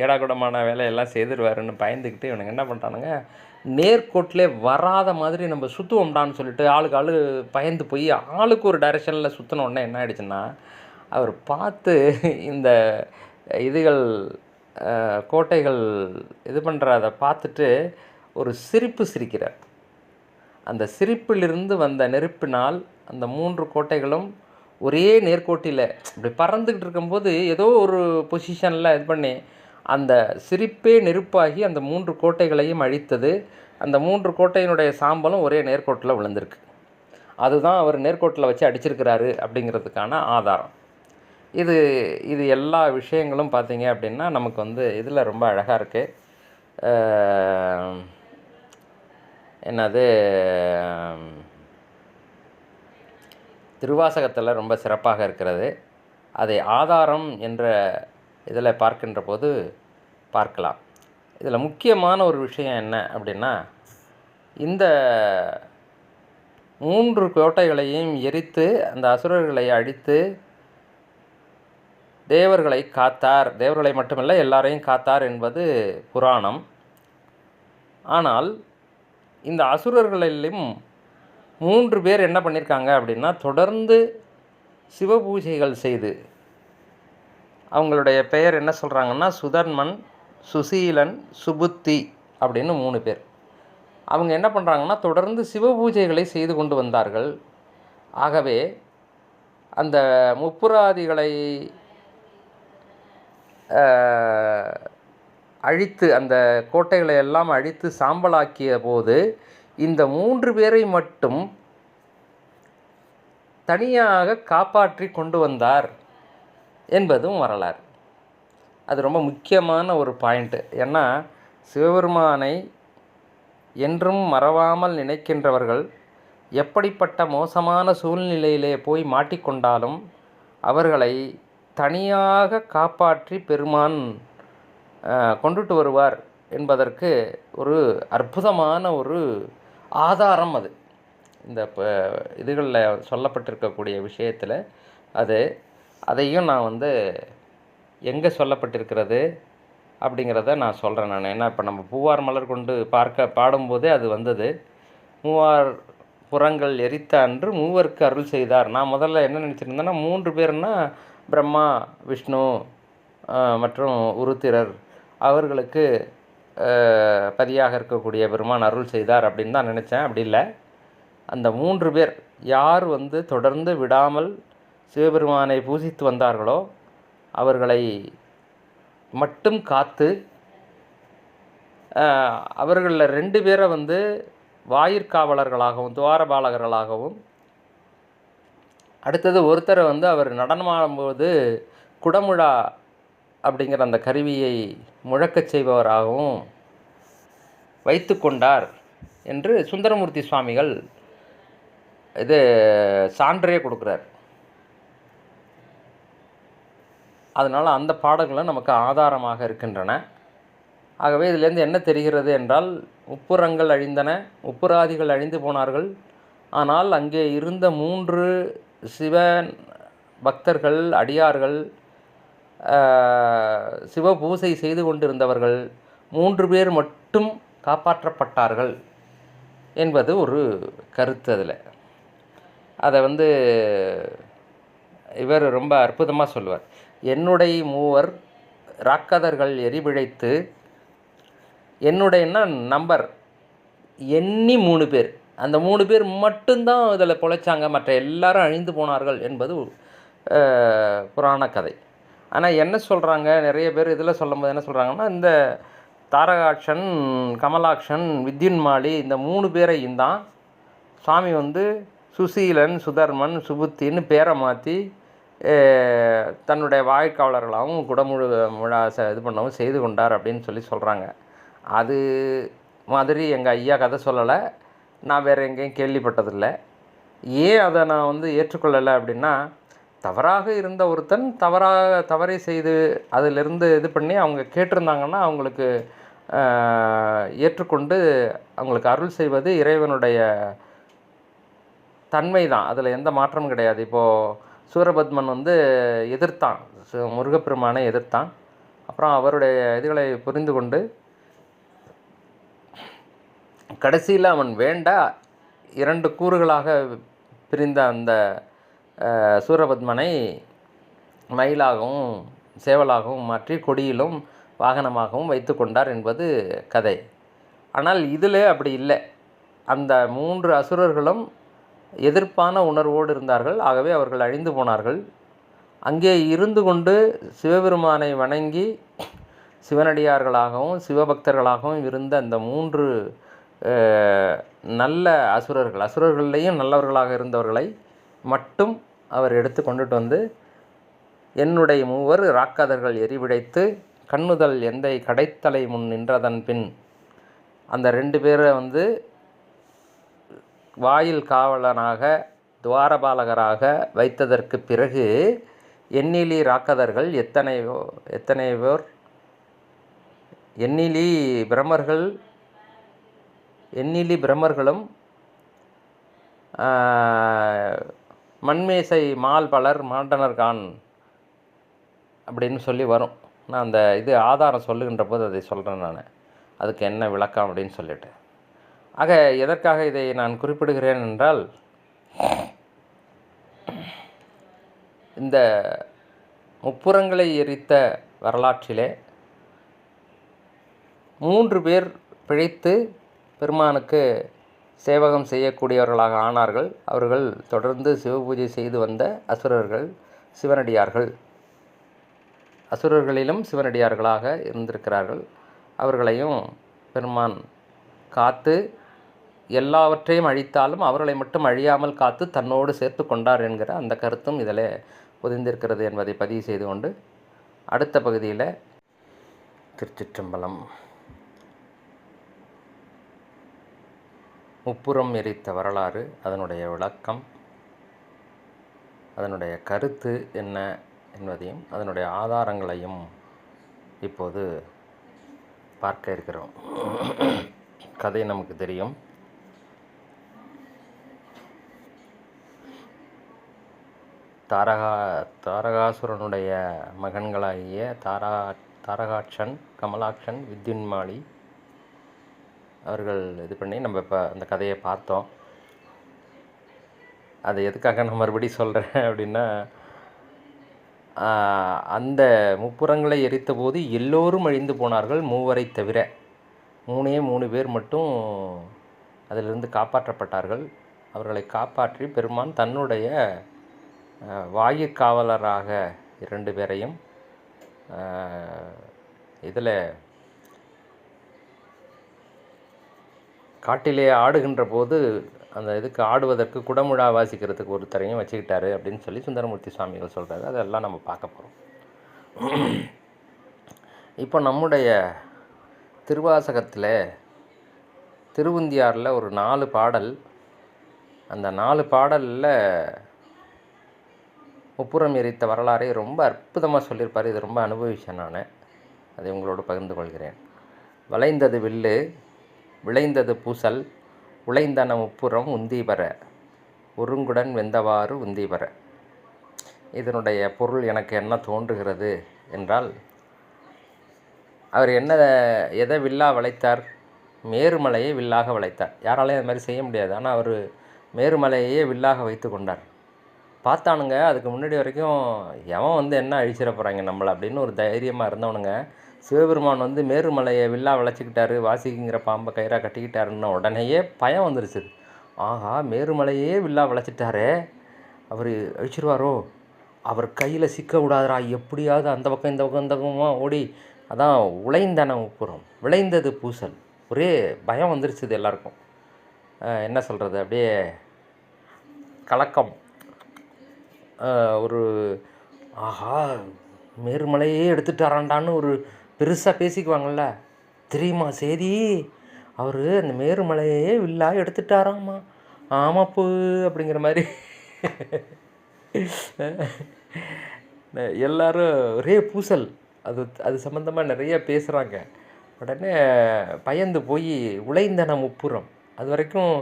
ஏடாகுடமான வேலையெல்லாம் செய்துடுவாருன்னு பயந்துக்கிட்டு இவனுங்க என்ன பண்ணிட்டானுங்க, நேர்கோட்டிலே வராத மாதிரி நம்ம சுற்றுவோம்டான்னு சொல்லிட்டு ஆளுக்கு ஆளு பயந்து போய் ஆளுக்கு ஒரு டைரெக்ஷனில் சுற்றின உடனே என்ன ஆயிடுச்சுன்னா, அவர் பார்த்து இந்த இதுகள் கோட்டைகள் இது பண்ணுறத பார்த்துட்டு ஒரு சிரிப்பு சிரிக்கிறார். அந்த சிரிப்பிலிருந்து வந்த நெருப்பினால் அந்த 3 கோட்டைகளும் ஒரே நேர்கோட்டில் இப்படி பறந்துக்கிட்டு இருக்கும்போது ஏதோ ஒரு பொசிஷனில் இது பண்ணி அந்த சிரிப்பே நெருப்பாகி அந்த 3 கோட்டைகளையும் அழித்தது. அந்த 3 கோட்டையினுடைய சாம்பலும் ஒரே நேர்கோட்டில் விழுந்திருக்கு. அதுதான் அவர் நேர்கோட்டில் வச்சு அடிச்சிருக்கிறாரு அப்படிங்கிறதுக்கான ஆதாரம். இது இது எல்லா விஷயங்களும் பார்த்தீங்க அப்படின்னா நமக்கு வந்து இதில் ரொம்ப அழகாக இருக்குது. என்னது திருவாசகத்தில் ரொம்ப சிறப்பாக இருக்கிறது. அதை ஆதாரம் என்ற இதில் பார்க்கின்ற போது பார்க்கலாம். இதில் முக்கியமான ஒரு விஷயம் என்ன அப்படின்னா, இந்த 3 கோட்டைகளையும் எரித்து அந்த அசுரர்களை அழித்து தேவர்களை காத்தார். தேவர்களை மட்டுமல்ல எல்லாரையும் காத்தார் என்பது புராணம். ஆனால் இந்த அசுரர்களிலும் 3 பேர் என்ன பண்ணியிருக்காங்க அப்படின்னா, தொடர்ந்து சிவபூஜைகள் செய்து, அவங்களுடைய பெயர் என்ன சொல்கிறாங்கன்னா, சுதர்மன், சுசீலன், சுபுத்தி அப்படின்னு 3 பேர். அவங்க என்ன பண்ணுறாங்கன்னா, தொடர்ந்து சிவபூஜைகளை செய்து கொண்டு வந்தார்கள். ஆகவே அந்த முப்புராதிகளை அழித்து, அந்த கோட்டைகளை எல்லாம் அழித்து சாம்பலாக்கிய போது இந்த 3 பேரை மட்டும் தனியாக காப்பாற்றி கொண்டு வந்தார் என்பதும் வரலாறு. அது ரொம்ப முக்கியமான ஒரு பாயிண்ட்டு. ஏன்னா சிவபெருமானை என்றும் மறவாமல் நினைக்கின்றவர்கள் எப்படிப்பட்ட மோசமான சூழ்நிலையிலே போய் மாட்டிக்கொண்டாலும் அவர்களை தனியாக காப்பாற்றி பெருமான் கொண்டுட்டு வருவார் என்பதற்கு ஒரு அற்புதமான ஒரு ஆதாரம் அது. இந்த இதுகளில் சொல்லப்பட்டிருக்கக்கூடிய விஷயத்தில் அதையும் நான் வந்து எங்கே சொல்லப்பட்டிருக்கிறது அப்படிங்கிறத நான் சொல்கிறேன். நான் ஏன்னா இப்போ நம்ம பூவார் மலர் கொண்டு பாடும்போதே அது வந்தது. 3 புறங்கள் எரித்த அன்று மூவருக்கு அருள் செய்தார். நான் முதல்ல என்ன நினச்சிருந்தேன்னா, 3 பேர்னா பிரம்மா, விஷ்ணு மற்றும் உருத்திரர், அவர்களுக்கு பதியாக இருக்கக்கூடிய பெருமான் அருள் செய்தார் அப்படின்னு தான் நினச்சேன். அப்படி இல்லை, அந்த 3 பேர் யார் வந்து தொடர்ந்து விடாமல் சிவபெருமானை பூஜித்து வந்தார்களோ அவர்களை மட்டும் காத்து, அவர்களில் 2 பேரை வந்து வாயிற்காவலர்களாகவும் துவாரபாலகர்களாகவும், அடுத்தது ஒருத்தரை வந்து அவர் நடனமாடும்போது குடமுழா அப்படிங்கிற அந்த கருவியை முழக்கச் செய்பவராகவும் வைத்து கொண்டார் என்று சுந்தரமூர்த்தி சுவாமிகள் இது சான்றே கொடுக்குறார். அதனால் அந்த பாடல்களும் நமக்கு ஆதாரமாக இருக்கின்றன. ஆகவே இதிலேருந்து என்ன தெரிகிறது என்றால், முப்புரங்கள் அழிந்தன, முப்புராதிகள் அழிந்து போனார்கள். ஆனால் அங்கே இருந்த 3 சிவ பக்தர்கள், அடியார்கள், சிவபூசை செய்து கொண்டிருந்தவர்கள் 3 பேர் மட்டும் காப்பாற்றப்பட்டார்கள் என்பது ஒரு கருத்து. அதில் அதை வந்து இவர் ரொம்ப அற்புதமாக சொல்லுவார். என்னுடைய 3 ராக்கதர்கள் எரிபிழைத்து, என்னுடையன்னா நம்பர் எண்ணி 3 பேர், அந்த 3 பேர் மட்டும்தான் இதில் பொழைச்சாங்க, மற்ற எல்லாரும் அழிந்து போனார்கள் என்பது புராண கதை. ஆனால் என்ன சொல்கிறாங்க, நிறைய பேர் இதில் சொல்லும்போது என்ன சொல்கிறாங்கன்னா, இந்த தாரகாட்சன், கமலாட்சன், வித்யுன்மாலி இந்த 3 பேரையும் தான் சுவாமி வந்து சுசீலன், சுதர்மன், சுபுத்தின்னு பேரை மாற்றி தன்னுடைய வாய்க்காவலர்களாகவும் குடமுழா இது பண்ணவும் செய்து கொண்டார் அப்படின்னு சொல்கிறாங்க. அது மாதிரி எங்கள் ஐயா கதை சொல்லலை, நான் வேறு எங்கேயும் கேள்விப்பட்டதில்லை. ஏன் அதை நான் வந்து ஏற்றுக்கொள்ளலை அப்படின்னா, தவறாக இருந்த ஒருத்தன் தவறை செய்து அதிலிருந்து இது பண்ணி அவங்க கேட்டிருந்தாங்கன்னா அவங்களுக்கு ஏற்றுக்கொண்டு அவங்களுக்கு அருள் செய்வது இறைவனுடைய தன்மை தான், அதில் எந்த மாற்றமும் கிடையாது. இப்போது சூரபத்மன் வந்து எதிர்த்தான், முருகப்பெருமானை எதிர்த்தான். அப்புறம் அவருடைய இதுகளை புரிந்து கொண்டு கடைசியில் அவன் வேண்டா 2 கூறுகளாக பிரிந்த அந்த சூரபத்மனை மயிலாகவும் சேவலாகவும் மாற்றி கொடியிலும் வாகனமாகவும் வைத்து கொண்டார் என்பது கதை. ஆனால் இதில் அப்படி இல்லை. அந்த 3 அசுரர்களும் எதிர்ப்பான உணர்வோடு இருந்தார்கள். ஆகவே அவர்கள் அழிந்து போனார்கள். அங்கே இருந்து கொண்டு சிவபெருமானை வணங்கி சிவனடியார்களாகவும் சிவபக்தர்களாகவும் இருந்த அந்த 3 நல்ல அசுரர்கள்லேயும் நல்லவர்களாக இருந்தவர்களை மட்டும் அவர் எடுத்து கொண்டுட்டு வந்து என்னுடைய 3 ராக்கதர்கள் எரிவிடைத்து கண்ணுதல் எந்தை கடைத்தலை முன் நின்றதன் பின் அந்த 2 பேரை வந்து வாயில் காவலனாக துவாரபாலகராக வைத்ததற்கு பிறகு எண்ணிலி ராக்கதர்கள் எத்தனை பேர் எண்ணிலி பிரமர்களும் மண்மேசை மால் பலர் மாண்டனர்கான் அப்படின்னு சொல்லி வரும். நான் அந்த ஆதாரம் சொல்லுகின்ற போது அதை சொல்கிறேன். நான் அதுக்கு என்ன விளக்கம் அப்படின்னு சொல்லிட்டு. ஆக எதற்காக இதை நான் குறிப்பிடுகிறேன் என்றால், இந்த முப்புரங்களை எரித்த வரலாற்றிலே 3 பேர் பிழைத்து பெருமானுக்கு சேவகம் செய்யக்கூடியவர்களாக ஆனார்கள். அவர்கள் தொடர்ந்து சிவபூஜை செய்து வந்த அசுரர்கள், சிவனடியார்கள். அசுரர்களிலும் சிவனடியார்களாக இருந்திருக்கிறார்கள். அவர்களையும் பெருமான் காத்து எல்லாவற்றையும் அழித்தாலும் அவர்களை மட்டும் அழியாமல் காத்து தன்னோடு சேர்த்து கொண்டார் என்கிற அந்த கருத்தும் இதில் பொதிந்திருக்கிறது என்பதை பதிவு செய்து கொண்டு அடுத்த பகுதியில் திருச்சிற்றம்பலம். முப்புரம் எரித்த வரலாறு, அதனுடைய விளக்கம், அதனுடைய கருத்து என்ன என்பதையும் அதனுடைய ஆதாரங்களையும் இப்போது பார்க்க இருக்கிறோம். கதை நமக்கு தெரியும். தாரகாசுரனுடைய மகன்களாகிய தாரகாட்சன், கமலாட்சன், வித்யுன்மாலி அவர்கள் பண்ணி நம்ம இப்போ அந்த கதையை பார்த்தோம். அது எதுக்காக நான் மறுபடியும் சொல்கிறேன் அப்படின்னா, அந்த முப்புரங்களை எரித்த போது எல்லோரும் அழிந்து போனார்கள், 3 தவிர. 3 பேர் மட்டும் அதிலிருந்து காப்பாற்றப்பட்டார்கள். அவர்களை காப்பாற்றி பெருமான் தன்னுடைய வாயிற்காவலராக 2 பேரையும் இதில் காட்டிலே ஆடுகின்ற போது அந்த ஆடுவதற்கு குடமுழா வாசிக்கிறதுக்கு ஒருத்தரையும் வச்சுக்கிட்டாரு அப்படின்னு சொல்லி சுந்தரமூர்த்தி சுவாமிகள் சொல்கிறாரு. அதெல்லாம் நம்ம பார்க்க போகிறோம். இப்போ நம்முடைய திருவாசகத்தில் திருவுந்தியாரில் ஒரு 4 பாடல், அந்த 4 பாடலில் முப்புரம் எரித்த வரலாறை ரொம்ப அற்புதமாக சொல்லியிருப்பார். இது ரொம்ப அனுபவிச்சேன் நான். அதை உங்களோடு பகிர்ந்து கொள்கிறேன். வளைந்தது வில்லு, விளைந்தது பூசல், உழைந்தன முப்புறம் உந்தீபர, ஒருங்குடன் வெந்தவாறு உந்தீபர. இதனுடைய பொருள் எனக்கு என்ன தோன்றுகிறது என்றால், அவர் எதை வில்லா வளைத்தார்? மேருமலையை வில்லாக வளைத்தார். யாராலையும் அது மாதிரி செய்ய முடியாது. ஆனால் அவர் மேருமலையே வில்லாக வைத்து கொண்டார். பார்த்தானுங்க அதுக்கு முன்னாடி வரைக்கும் எவன் என்ன அழிச்சிட போகிறாங்க நம்மளை அப்படின்னு ஒரு தைரியமாக இருந்தவனுங்க. சிவபெருமான் மேருமலையை வில்லா வளைச்சிக்கிட்டாரு, வாசிக்கிங்கிற பாம்பை கயிறாக கட்டிக்கிட்டாருன்னு உடனேயே பயம் வந்துருச்சு. ஆஹா, மேருமலையே வில்லா வளைச்சிட்டாரே, அவர் அழிச்சிருவாரோ, அவர் கையில் சிக்க விடாதரா, எப்படியாவது அந்த பக்கம் இந்த பக்கம் இந்த பக்கமாக ஓடி. அதான் உழைந்தன முப்புறம், விளைந்தது பூசல். ஒரே பயம் வந்துருச்சுது எல்லாருக்கும். என்ன சொல்கிறது, அப்படியே கலக்கம். ஒரு ஆஹா, மேருமலையே எடுத்துட்டாராண்டான்னு ஒரு பெருசாக பேசிக்குவாங்கள்ல, தெரியுமா செய்தி? அவர் அந்த மேருமலையே வில்லாக எடுத்துட்டாராம்மா, ஆமாப்பு அப்படிங்கிற மாதிரி எல்லோரும் ஒரே பூசல். அது சம்மந்தமாக நிறைய பேசுகிறாங்க. உடனே பயந்து போய் உழைந்தன முப்புறம். அது வரைக்கும்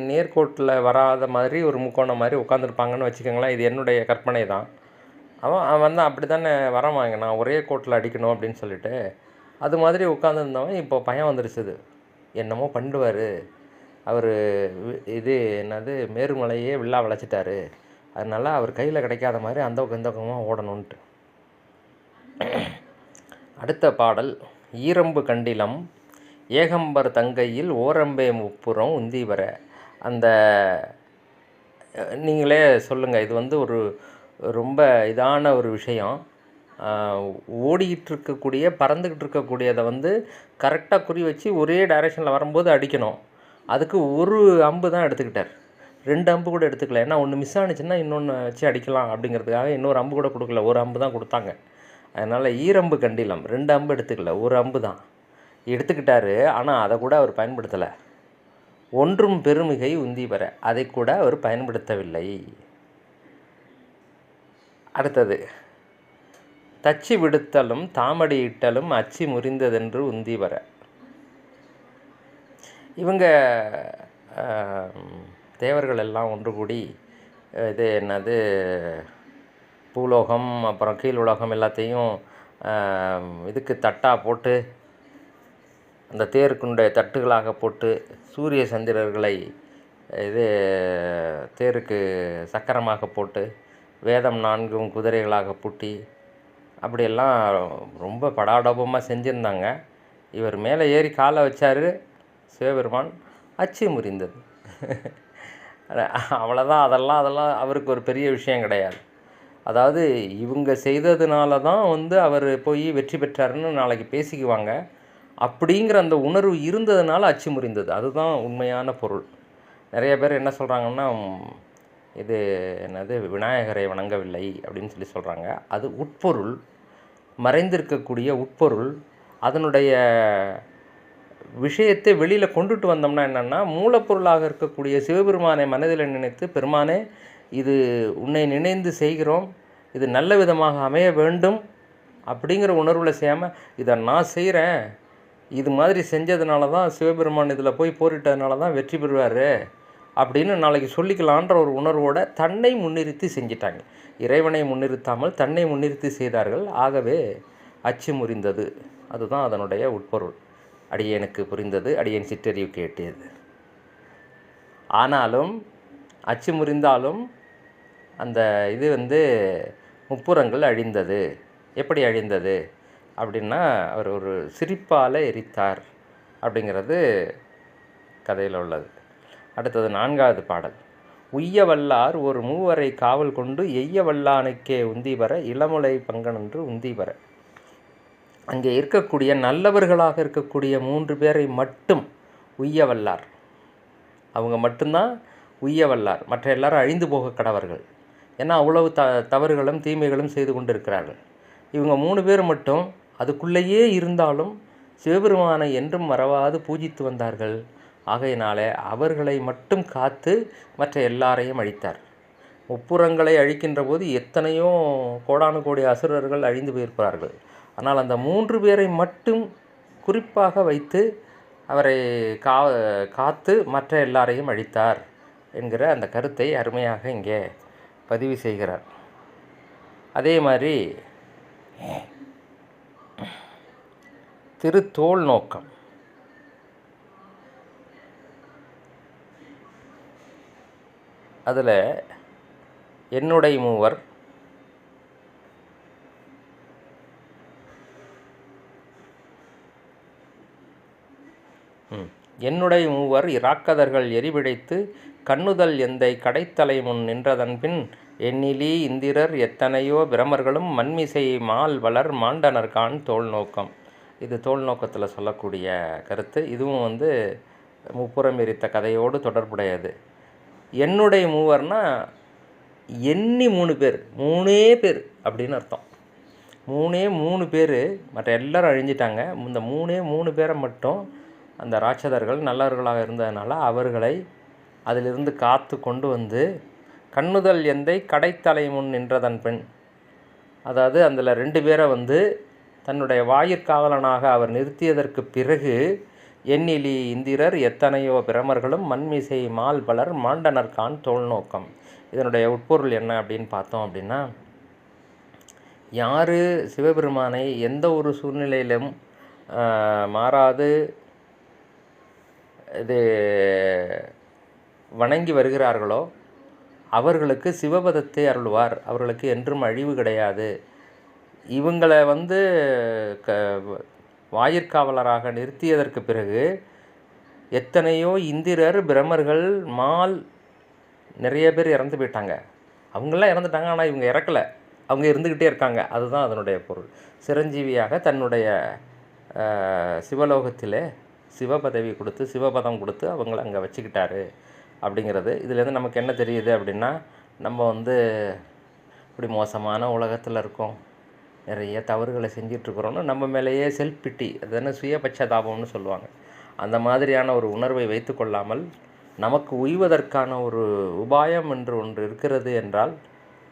நேர்கோட்டில் வராத மாதிரி ஒரு முக்கோணம் மாதிரி உட்காந்துருப்பாங்கன்னு வச்சுக்கோங்களேன். இது என்னுடைய கற்பனை தான். அவன் அப்படி தானே வரவாங்க, நான் ஒரே கோட்டில் அடிக்கணும் அப்படின்னு சொல்லிட்டு அது மாதிரி உட்காந்துருந்தவன் இப்போ பயம் வந்துருச்சுது. என்னமோ பண்ணுவார், அவர் இது என்னது மேருமலையே வில்லா வளைச்சிட்டாரு, அதனால் அவர் கையில் கிடைக்காத மாதிரி அந்த பக்கம் இந்த பக்கமாக ஓடணுன்ட்டு. அடுத்த பாடல் ஈரம்பு கண்டிலம் ஏகம்பர் தங்கையில் ஓரம்பே முப்புறம் உந்தி வர. அந்த நீங்களே சொல்லுங்கள், இது வந்து ஒரு ரொம்ப இதான ஒரு விஷயம். ஓடிக்கிட்டு இருக்கக்கூடிய பறந்துக்கிட்டு இருக்கக்கூடியதை வந்து கரெக்டாக குறி வச்சு ஒரே டைரெக்ஷனில் வரும்போது அடிக்கணும். அதுக்கு ஒரு அம்பு தான் எடுத்துக்கிட்டார், 2 அம்பு கூட எடுத்துக்கல. ஏன்னா ஒன்று மிஸ் ஆனிச்சுன்னா இன்னொன்று வச்சு அடிக்கலாம் அப்படிங்கிறதுக்காக இன்னொரு அம்பு கூட கொடுக்கல, ஒரு அம்பு தான் கொடுத்தாங்க. அதனால் ஈரம்பு கண்டிலம் 2 அம்பு எடுத்துக்கல, ஒரு அம்பு தான் எடுத்துக்கிட்டார். ஆனால் அதை கூட அவர் பயன்படுத்தலை. ஒன்றும் பெருமிகை உந்தி பெற, அதை கூட அவர் பயன்படுத்தவில்லை. அடுத்தது தச்சு விடுத்தலும் தாமடி இட்டலும் அச்சு முறிந்ததென்று உந்தி வர. இவங்க தேவர்கள் எல்லாம் ஒன்று கூடி இது என்னது பூலோகம் அப்புறம் கீழ் உலகம் எல்லாத்தையும் இதுக்கு தட்டாக போட்டு, அந்த தேருக்குண்டைய தட்டுகளாக போட்டு, சூரிய சந்திரர்களை இது தேருக்கு சக்கரமாக போட்டு, வேதம் 4 குதிரைகளாக பூட்டி, அப்படியெல்லாம் ரொம்ப படாடோபமாக செஞ்சுருந்தாங்க. இவர் மேலே ஏறி காலை வச்சார் சிவபெருமான், அச்சு முறிந்தது. அவ்வளோதான். அதெல்லாம் அவருக்கு ஒரு பெரிய விஷயம் கிடையாது. அதாவது இவங்க செய்ததுனால தான் வந்து அவர் போய் வெற்றி பெற்றாருன்னு நாளைக்கு பேசிக்குவாங்க. அப்படிங்கிற அந்த உணர்வு இருந்ததுனால அச்சு முறிந்தது, அதுதான் உண்மையான பொருள். நிறைய பேர் என்ன சொல்கிறாங்கன்னா, இது என்னது விநாயகரை வணங்கவில்லை அப்படின்னு சொல்லி சொல்கிறாங்க. அது உட்பொருள், மறைந்திருக்கக்கூடிய உட்பொருள். அதனுடைய விஷயத்தை வெளியில் கொண்டுட்டு வந்தோம்னா என்னென்னா, மூலப்பொருளாக இருக்கக்கூடிய சிவபெருமானை மனதில் நினைத்து, பெருமானே இது உன்னை நினைந்து செய்கிறோம், இது நல்ல விதமாக அமைய வேண்டும் அப்படிங்கிற உணர்வில் செய்யாமல், இதை நான் செய்கிறேன், இது மாதிரி செஞ்சதுனால தான் சிவபெருமான் இதில் போய் போரிட்டதுனால தான் வெற்றி பெறுவார் அப்படின்னு நாளைக்கு சொல்லிக்கலான்ற ஒரு உணர்வோடு தன்னை முன்னிறுத்தி செஞ்சிட்டாங்க. இறைவனை முன்னிறுத்தாமல் தன்னை முன்னிறுத்தி செய்தார்கள். ஆகவே அச்சு முறிந்தது, அதுதான் அதனுடைய உட்பொருள். அடியேனுக்கு புரிந்தது, அடியேன் சிற்றறிவு கேட்டது. ஆனாலும் அச்சு முறிந்தாலும் அந்த இது வந்து முப்புறங்கள் அழிந்தது. எப்படி அழிந்தது அப்படின்னா, அவர் ஒரு சிரிப்பால் எரித்தார் அப்படிங்கிறது கதையில் உள்ளது. அடுத்தது 4வது பாடல். உய்ய வல்லார் ஒரு மூவரை காவல் கொண்டு எய்ய வல்லானுக்கே உந்தி வர இளமுலை பங்கனென்று உந்தி வர. அங்கே இருக்கக்கூடிய நல்லவர்களாக இருக்கக்கூடிய 3 பேரை மட்டும் உய்ய வல்லார், அவங்க மட்டும்தான் உய்ய வல்லார். மற்ற எல்லாரும் அழிந்து போக கடவர்கள். ஏன்னா அவ்வளவு தவறுகளும் தீமைகளும் செய்து கொண்டு இருக்கிறார்கள். இவங்க 3 பேர் மட்டும் அதுக்குள்ளேயே இருந்தாலும் சிவபெருமானை என்றும் மறவாது பூஜித்து வந்தார்கள். ஆகையினாலே அவர்களை மட்டும் காத்து மற்ற எல்லாரையும் அழித்தார். முப்புறங்களை அழிக்கின்ற போது எத்தனையோ கோடானு கோடி அசுரர்கள் அழிந்து போயிருப்பார்கள். ஆனால் அந்த 3 பேரை மட்டும் குறிப்பாக வைத்து அவரை காத்து மற்ற எல்லாரையும் அழித்தார் என்கிற அந்த கருத்தை அருமையாக இங்கே பதிவு செய்கிறார். அதே மாதிரி திருத்தோள் நோக்கம், அதில் என்னுடைய மூவர் என்னுடைய மூவர் இராக்கதர்கள் எரிபிடைத்து கண்ணுதல் எந்தை கடைத்தலை முன் நின்றதன்பின் எண்ணிலி இந்திரர் எத்தனையோ பிரமர்களும் மண்மிசை மால் வளர் மாண்டனர்கான் தோல் நோக்கம். இது தோல் நோக்கத்தில் சொல்லக்கூடிய கருத்து. இதுவும் வந்து முப்புறம் எரித்த கதையோடு தொடர்புடையது. என்னுடைய மூவர்னால் எண்ணி 3 பேர், 3 பேர் அப்படின்னு அர்த்தம். 3 பேர், மற்ற எல்லோரும் அழிஞ்சிட்டாங்க. இந்த 3 பேரை மட்டும் அந்த ராட்சதர்கள் நல்லவர்களாக இருந்ததுனால அவர்களை அதிலிருந்து காத்து கொண்டு வந்து கண்ணுதல் எந்தை கடைத்தலை முன் நின்றதன் பெண், அதாவது அதில் 2 பேரை வந்து தன்னுடைய வாயிற்காவலனாக அவர் நிறுத்தியதற்கு பிறகு எண்ணிலி இந்திரர் எத்தனையோ பிரமர்களும் மண்மிசை மால் பலர் மாண்டனர்கான் தோல் நோக்கம். இதனுடைய உட்பொருள் என்ன அப்படின்னு பார்த்தோம் அப்படின்னா, யார் சிவபெருமானை எந்த ஒரு சூழ்நிலையிலும் மாறாது இது வணங்கி வருகிறார்களோ அவர்களுக்கு சிவபதத்தை அருள்வார். அவர்களுக்கு என்றும் அழிவு கிடையாது. இவங்களை வாயிற்காவலராக நிறுத்தியதற்கு பிறகு எத்தனையோ இந்திரர், பிரம்மர்கள், மால் நிறைய பேர் இறந்து போயிட்டாங்க. அவங்களாம் இறந்துட்டாங்க, ஆனால் இவங்க இறக்கலை, அவங்க இருந்துக்கிட்டே இருக்காங்க. அதுதான் அதனுடைய பொருள். சிரஞ்சீவியாக தன்னுடைய சிவலோகத்திலே சிவபதவி கொடுத்து, சிவபதம் கொடுத்து அவங்கள அங்கே வச்சுக்கிட்டாரு அப்படிங்கிறது. இதுலேருந்து நமக்கு என்ன தெரியுது அப்படின்னா, நம்ம இப்படி மோசமான உலகத்தில் இருக்கோம், நிறைய தவறுகளை செஞ்சிட்ருக்குறோன்னு நம்ம மேலேயே செல்ஃப் பிட்டி, அதுதானே சுய பச்சதாபம்னு சொல்லுவாங்க. அந்த மாதிரியான ஒரு உணர்வை வைத்து கொள்ளாமல் நமக்கு உய்வதற்கான ஒரு உபாயம் என்று ஒன்று இருக்கிறது என்றால்,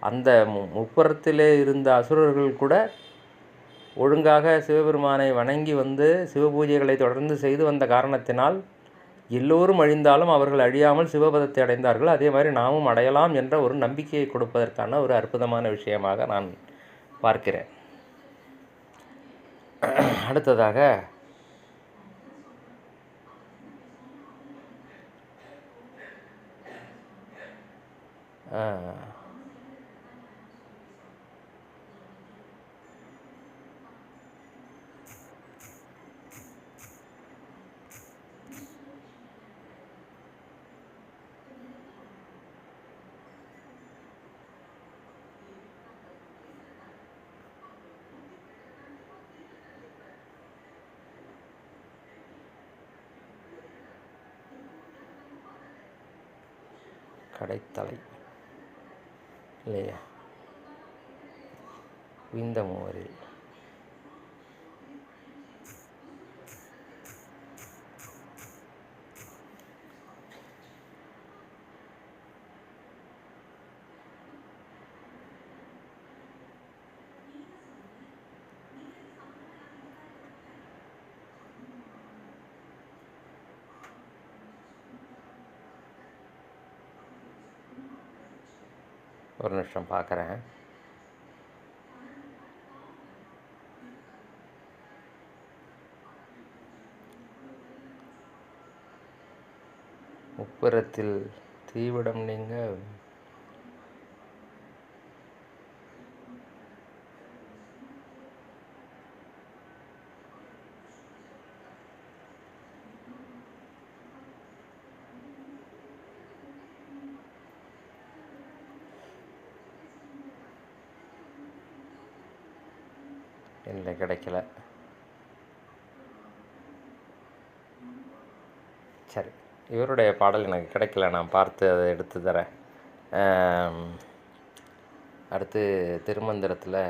அந்த முப்புறத்திலே இருந்த அசுரர்கள் கூட ஒழுங்காக சிவபெருமானை வணங்கி சிவபூஜைகளை தொடர்ந்து செய்து வந்த காரணத்தினால் எல்லோரும் அழிந்தாலும் அவர்கள் அழியாமல் சிவபதத்தை அடைந்தார்கள். அதே மாதிரி நாமும் அடையலாம் என்ற ஒரு நம்பிக்கையை கொடுப்பதற்கான ஒரு அற்புதமான விஷயமாக நான் பார்க்கிறேன். அடுத்ததாக கடைத்தலை இல்லையா, இந்த மூவரில் ஒரு நிமிஷம் பார்க்குறேன். முப்புறத்தில் தீவிடம் நீங்க இல்லை, கிடைக்கல. சரி, இவருடைய பாடல் எனக்கு கிடைக்கல, நான் பார்த்து அதை எடுத்து தரேன். அடுத்து திருமந்திரத்தில்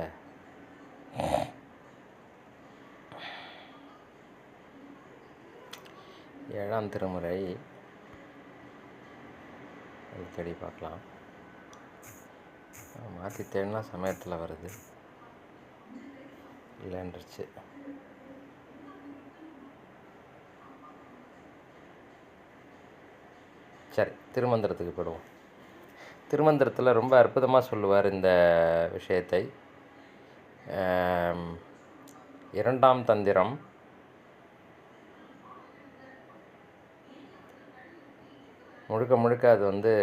ஏழாம் திருமுறை தேடி பார்க்கலாம். மாற்றி தேடினா சமயத்தில் வருது, இல்லைன்றுச்சு. சரி, திருமந்திரத்துக்கு போடுவோம். திருமந்திரத்தில் ரொம்ப அற்புதமாக சொல்லுவார் இந்த விஷயத்தை. இரண்டாம் தந்திரம், முழுக்க முழுக்க அது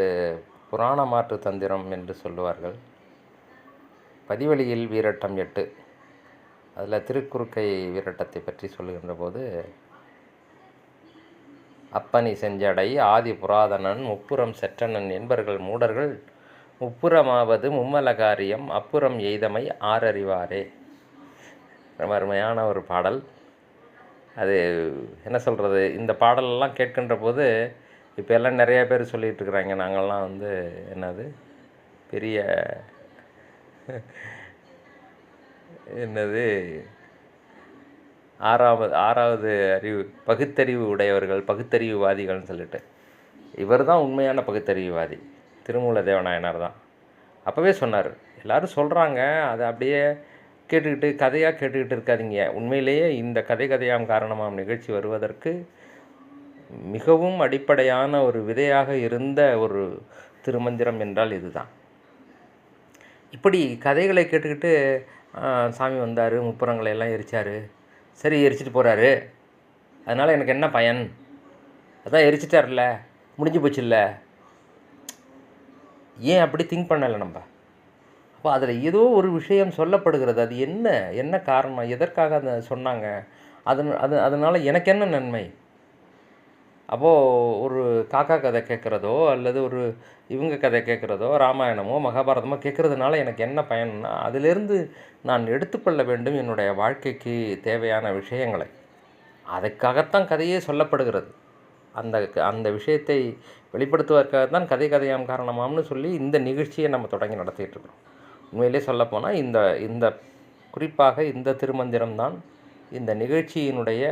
புராண மாற்று தந்திரம் என்று சொல்லுவார்கள். பதிவழியில் வீரட்டம் 8, அதில் திருக்குறுக்கை வீரட்டத்தை பற்றி சொல்லுகின்ற போது, அப்பனி செஞ்சடை ஆதி புராதனன் முப்புறம் செற்றனன் என்பர்கள் மூடர்கள் முப்புறமாவது மும்மல காரியம் அப்புறம் எய்தமை ஆறறிவாரே. ரொம்ப அருமையான ஒரு பாடல். அது என்ன சொல்கிறது, இந்த பாடலெல்லாம் கேட்கின்ற போது இப்போ எல்லாம் நிறையா பேர் சொல்லிகிட்டு இருக்கிறாங்க, நாங்கள்லாம் என்னது பெரிய என்னது ஆறாவது அறிவு பகுத்தறிவு உடையவர்கள், பகுத்தறிவுவாதிகள்னு சொல்லிட்டு. இவர் தான் உண்மையான பகுத்தறிவுவாதி, திருமூல தேவநாயனார் தான். அப்போவே சொன்னார், எல்லோரும் சொல்கிறாங்க, அதை அப்படியே கதையாக கேட்டுக்கிட்டு இருக்காதீங்க. உண்மையிலேயே இந்த கதையாம் காரணமாம் நிகழ்ச்சி வருவதற்கு மிகவும் அடிப்படையான ஒரு விதையாக இருந்த ஒரு திருமந்திரம் என்றால் இதுதான். இப்படி கதைகளை கேட்டுக்கிட்டு சாமி வந்தார், முப்புறங்களை எல்லாம் எரித்தார், சரி எரிச்சிட்டு போகிறாரு, அதனால் எனக்கு என்ன பயன், அதான் எரிச்சிட்டார்ல, முடிஞ்சு போச்சுல்ல. ஏன் அப்படி திங்க் பண்ணலை நம்ம? அப்போ அதில் ஏதோ ஒரு விஷயம் சொல்லப்படுகிறது. அது என்ன என்ன காரணம், எதற்காக அதை சொன்னாங்க, அதனால் எனக்கு என்ன நன்மை? அப்போது ஒரு காக்கா கதை கேட்குறதோ அல்லது ஒரு இவங்க கதை கேட்குறதோ, ராமாயணமோ மகாபாரதமோ கேட்குறதுனால எனக்கு என்ன பயன்னா, அதிலிருந்து நான் எடுத்துக்கொள்ள வேண்டும் என்னுடைய வாழ்க்கைக்கு தேவையான விஷயங்களை. அதுக்காகத்தான் கதையே சொல்லப்படுகிறது. அந்த அந்த விஷயத்தை வெளிப்படுத்துவதற்காகத்தான் கதை கதையாம் காரணமாம்னு சொல்லி இந்த நிகழ்ச்சியை நம்ம தொடங்கி நடத்திட்டுருக்குறோம். உண்மையிலே சொல்லப்போனால் இந்த இந்த குறிப்பாக இந்த திருமந்திரம்தான் இந்த நிகழ்ச்சியினுடைய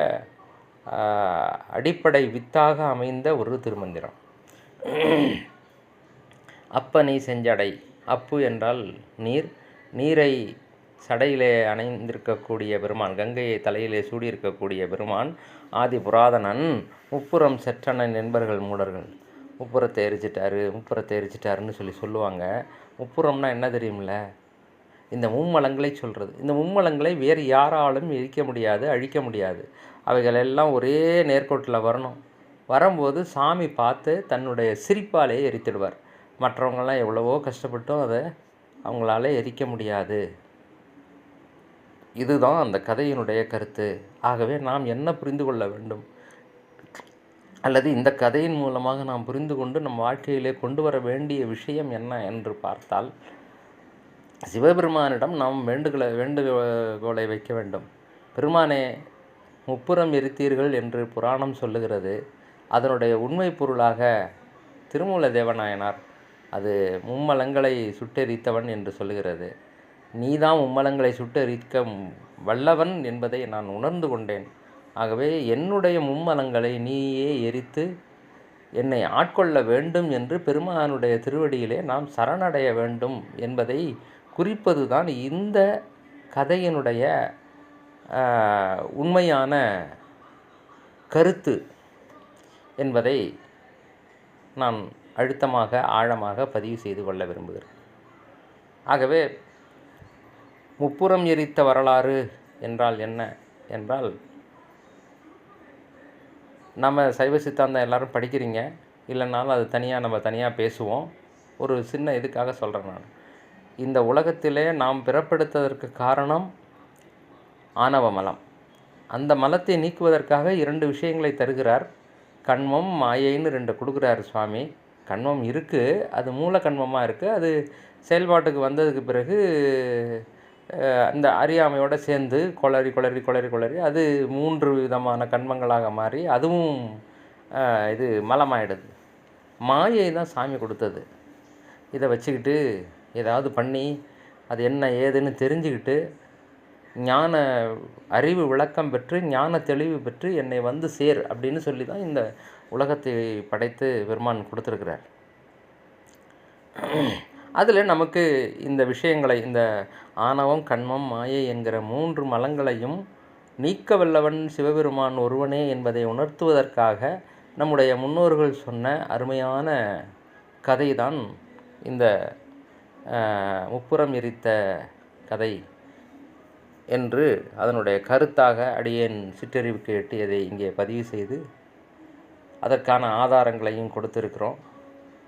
அடிப்படை வித்தாக அமைந்த ஒரு திருமந்திரம். அப்பனை செஞ்சடை. அப்பு என்றால் நீர். நீரை சடையிலே அணைந்திருக்கக்கூடிய பெருமான், கங்கையை தலையிலே சூடியிருக்கக்கூடிய பெருமான் ஆதி புராதனன். முப்புறம் செற்றனன் என்பர்கள் மூடர்கள். முப்புறத்தை எரிச்சிட்டாருன்னு சொல்லுவாங்க. முப்புறம்னா என்ன தெரியுமில்ல? இந்த மும்மலங்களை சொல்கிறது. இந்த மும்மலங்களை வேறு யாராலும் எரிக்க முடியாது, அழிக்க முடியாது. அவைகள் எல்லாம் ஒரே நேர்கோட்டில் வரணும். வரும்போது சாமி பார்த்து தன்னுடைய சிரிப்பாலே எரித்திடுவார். மற்றவங்களாம் எவ்வளவோ கஷ்டப்பட்டும் அதை அவங்களால எரிக்க முடியாது. இதுதான் அந்த கதையினுடைய கருத்து. ஆகவே நாம் என்ன புரிந்து கொள்ள வேண்டும், அல்லது இந்த கதையின் மூலமாக நாம் புரிந்து கொண்டு நம் வாழ்க்கையிலே கொண்டு வர வேண்டிய விஷயம் என்ன என்று பார்த்தால், சிவபெருமானிடம் நாம் வேண்டுகோளை வைக்க வேண்டும். பெருமானே, முப்புறம் எரித்தீர்கள் என்று புராணம் சொல்லுகிறது. அதனுடைய உண்மை பொருளாக திருமூல தேவநாயனார் அது மும்மலங்களை சுட்டெரித்தவன் என்று சொல்லுகிறது. நீதான் மும்மலங்களை சுட்டெரிக்க வல்லவன் என்பதை நான் உணர்ந்து கொண்டேன். ஆகவே என்னுடைய மும்மலங்களை நீயே எரித்து என்னை ஆட்கொள்ள வேண்டும் என்று பெருமானுடைய திருவடியிலே நாம் சரணடைய வேண்டும் என்பதை குறிப்பது தான் இந்த கதையினுடைய உண்மையான கருத்து என்பதை நான் அழுத்தமாக ஆழமாக பதிவு செய்து கொள்ள விரும்புகிறேன். ஆகவே முப்புறம் எரித்த வரலாறு என்றால் என்ன என்றால், நம்ம சைவ சித்தாந்தம் எல்லோரும் படிக்கிறீங்க, இல்லைனாலும் அது நம்ம தனியாக பேசுவோம். ஒரு சின்ன இதுக்காக சொல்கிறேன். நான் இந்த உலகத்திலே நாம் பிறப்பெடுத்ததற்கு காரணம் ஆணவ மலம். அந்த மலத்தை நீக்குவதற்காக 2 விஷயங்களை தருகிறார். கண்மம், மாயைன்னு 2 கொடுக்குறாரு சுவாமி. கண்மம் இருக்குது, அது மூல கண்மமாக இருக்குது. அது செயல்பாட்டுக்கு வந்ததுக்கு பிறகு அந்த அறியாமையோடு சேர்ந்து குளறி அது 3 விதமான கண்மங்களாக மாறி அதுவும் இது மலமாயிடுது. மாயை தான் சாமி கொடுத்தது. இதை வச்சுக்கிட்டு ஏதாவது பண்ணி அது என்ன ஏதுன்னு தெரிஞ்சுக்கிட்டு ஞான அறிவு விளக்கம் பெற்று ஞான தெளிவு பெற்று என்னை வந்து சேர் அப்படின்னு சொல்லி தான் இந்த உலகத்தை படைத்து பெருமான் கொடுத்துருக்கிறார். அதில் நமக்கு இந்த விஷயங்களை, இந்த ஆணவம், கண்மம், மாயை என்கிற 3 மலங்களையும் நீக்க வல்லவன் சிவபெருமான் ஒருவனே என்பதை உணர்த்துவதற்காக நம்முடைய முன்னோர்கள் சொன்ன அருமையான கதை தான் இந்த முப்புறம் எரித்த கதை என்று அதனுடைய கருத்தாக அடியேன் சிற்றறிவுக்கு எட்டியதை இங்கே பதிவு செய்து அதற்கான ஆதாரங்களையும் கொடுத்துருக்குறோம்.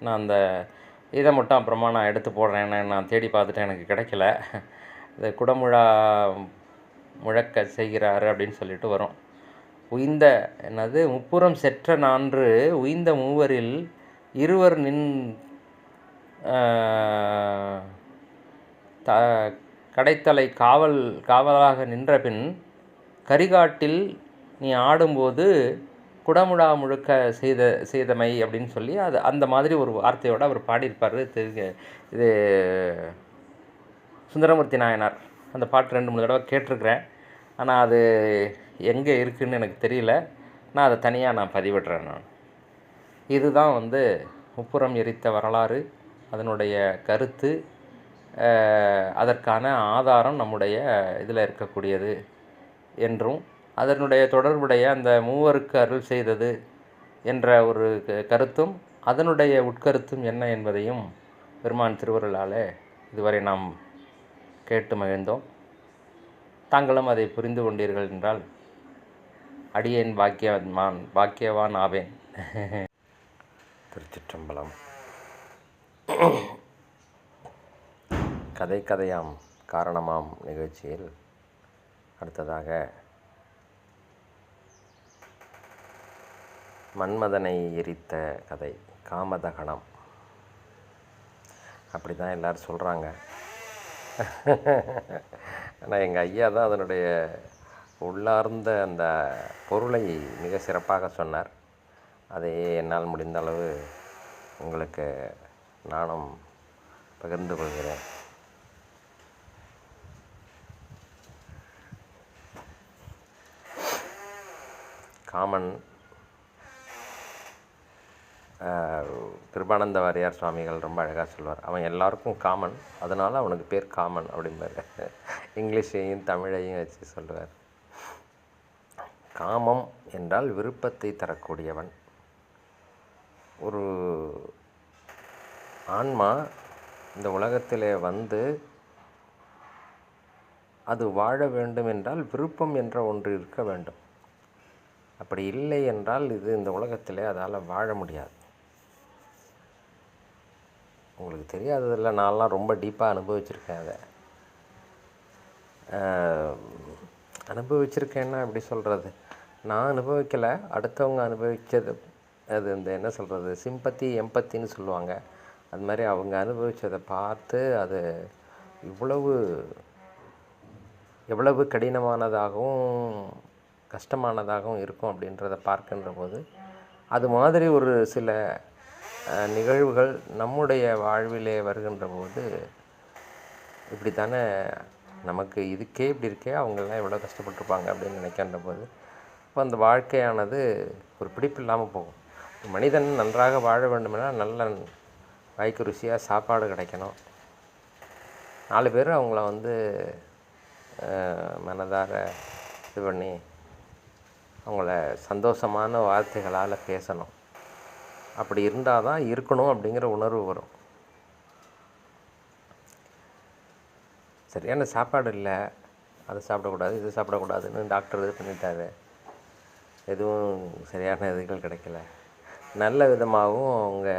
நான் அந்த இதை மட்டும் அப்புறமா நான் எடுத்து போடுறேன். நான் தேடி பார்த்துட்டேன், எனக்கு கிடைக்கல. இந்த குடமுழா முழக்க செய்கிறாரு அப்படின்னு சொல்லிட்டு வரும். உய்ந்த என்னது முப்புறம் செற்ற நான்று உய்ந்த மூவரில் இருவர் கடைத்தலை காவலாக நின்ற பின் கரிகாட்டில் நீ ஆடும்போது குடமுழா முழுக்க செய்தமை அப்படின்னு சொல்லி அது அந்த மாதிரி ஒரு வார்த்தையோடு அவர் பாடியிருப்பார். இது சுந்தரமூர்த்தி நாயனார். அந்த பாட்டு 2-3 தடவை கேட்டிருக்கிறேன். ஆனால் அது எங்கே இருக்குதுன்னு எனக்கு தெரியல. நான் அதை தனியாக பதிவிடுறேன். இதுதான் முப்புறம் எரித்த வரலாறு, அதனுடைய கருத்து, அதற்கான ஆதாரம் நம்முடைய இதில் இருக்கக்கூடியது என்றும், அதனுடைய தொடர்புடைய அந்த மூவருக்கு அருள் செய்தது என்ற ஒரு கருத்தும் அதனுடைய உட்கருத்தும் என்ன என்பதையும் பெருமான் திருவருளால் இதுவரை நாம் கேட்டு மகிழ்ந்தோம். தாங்களும் அதை புரிந்து கொண்டீர்கள் என்றால் அடியேன் பாக்கியவான் ஆவேன். திருச்சிற்றம்பலம். கதை கதையாம் காரணமாம் நிகழ்ச்சியில் அடுத்ததாக மன்மதனை எரித்த கதை காமதகனம். அப்படி தான் எல்லோரும் சொல்கிறாங்க. ஆனால் எங்கள் ஐயா தான் அதனுடைய உள்ளார்ந்த அந்த பொருளை மிக சிறப்பாக சொன்னார். அதையே என்னால் முடிந்த அளவு உங்களுக்கு நானும் பகிர்ந்து கொள்கிறேன். காமன் கிருபானந்த வாரியார் சுவாமிகள் ரொம்ப அழகாக சொல்வார். அவன் எல்லாருக்கும் காமன், அதனால் அவனுக்கு பேர் காமன் அப்படிம்பார். இங்கிலீஷையும் தமிழையும் வச்சு சொல்லுவார். காமம் என்றால் விருப்பத்தை தரக்கூடியவன். ஒரு ஆன்மா இந்த உலகத்திலே வந்து அது வாழ வேண்டும் என்றால் விருப்பம் என்ற ஒன்று இருக்க வேண்டும். அப்படி இல்லை என்றால் இது இந்த உலகத்திலே அதால் வாழ முடியாது. உங்களுக்கு தெரியாததில்லை, நான்லாம் ரொம்ப டீப்பாக அனுபவிச்சிருக்கேன். அதை அனுபவிச்சிருக்கேன்னா எப்படி சொல்கிறது, நான் அனுபவிக்கலை, அடுத்தவங்க அனுபவித்தது. அது இந்த என்ன சொல்கிறது, சிம்பத்தி எம்பத்தின்னு சொல்லுவாங்க. அது மாதிரி அவங்க அனுபவித்ததை பார்த்து அது எவ்வளவு கடினமானதாகவும் கஷ்டமானதாகவும் இருக்கும் அப்படின்றத பார்க்கின்ற போது அது மாதிரி ஒரு சில நிகழ்வுகள் நம்முடைய வாழ்விலே வருகின்ற போது இப்படி தானே நமக்கு இதுக்கே இப்படி இருக்கே, அவங்கெல்லாம் எவ்வளோ கஷ்டப்பட்டுருப்பாங்க அப்படின்னு நினைக்கின்ற போது இப்போ அந்த வாழ்க்கையானது ஒரு பிடிப்பு இல்லாமல் போகும். மனிதன் நன்றாக வாழ வேண்டுமென்றால் நல்ல வாய்க்கு ருசியாக சாப்பாடு கிடைக்கணும், 4 பேர் அவங்கள மனதார இது பண்ணி அவங்கள சந்தோஷமான வார்த்தைகளால் பேசணும். அப்படி இருந்தால் தான் இருக்கணும் அப்படிங்கிற உணர்வு வரும். சரியான சாப்பாடு இல்லை, அதை சாப்பிடக்கூடாது இது சாப்பிடக்கூடாதுன்னு டாக்டர் இது பண்ணிட்டாரு, எதுவும் சரியான இதுகள் கிடைக்கல, நல்ல விதமாகவும் அவங்க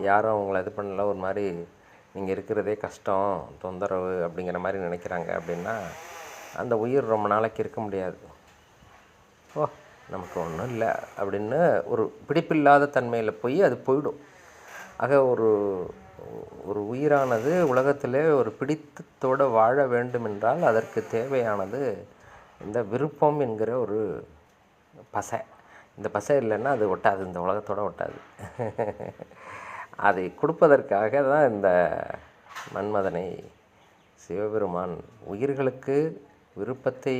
யாரும் அவங்கள இது பண்ணல, ஒரு மாதிரி நீங்கள் இருக்கிறதே கஷ்டம் தொந்தரவு அப்படிங்கிற மாதிரி நினைக்கிறாங்க அப்படின்னா அந்த உயிர் ரொம்ப நாளைக்கு இருக்க முடியாது. ஓ நமக்கு ஒன்றும் இல்லை அப்படின்னு ஒரு பிடிப்பில்லாத தன்மையில் போய் அது போயிடும். ஆக ஒரு உயிரானது உலகத்திலே ஒரு பிடித்தத்தோடு வாழ வேண்டும் என்றால் அதற்கு தேவையானது இந்த விருப்பம் என்கிற ஒரு பசை. இந்த பசை இல்லைன்னா அது ஒட்டாது, இந்த உலகத்தோடு ஒட்டாது. அதை கொடுப்பதற்காக தான் இந்த மன்மதனை சிவபெருமான் உயிர்களுக்கு விருப்பத்தை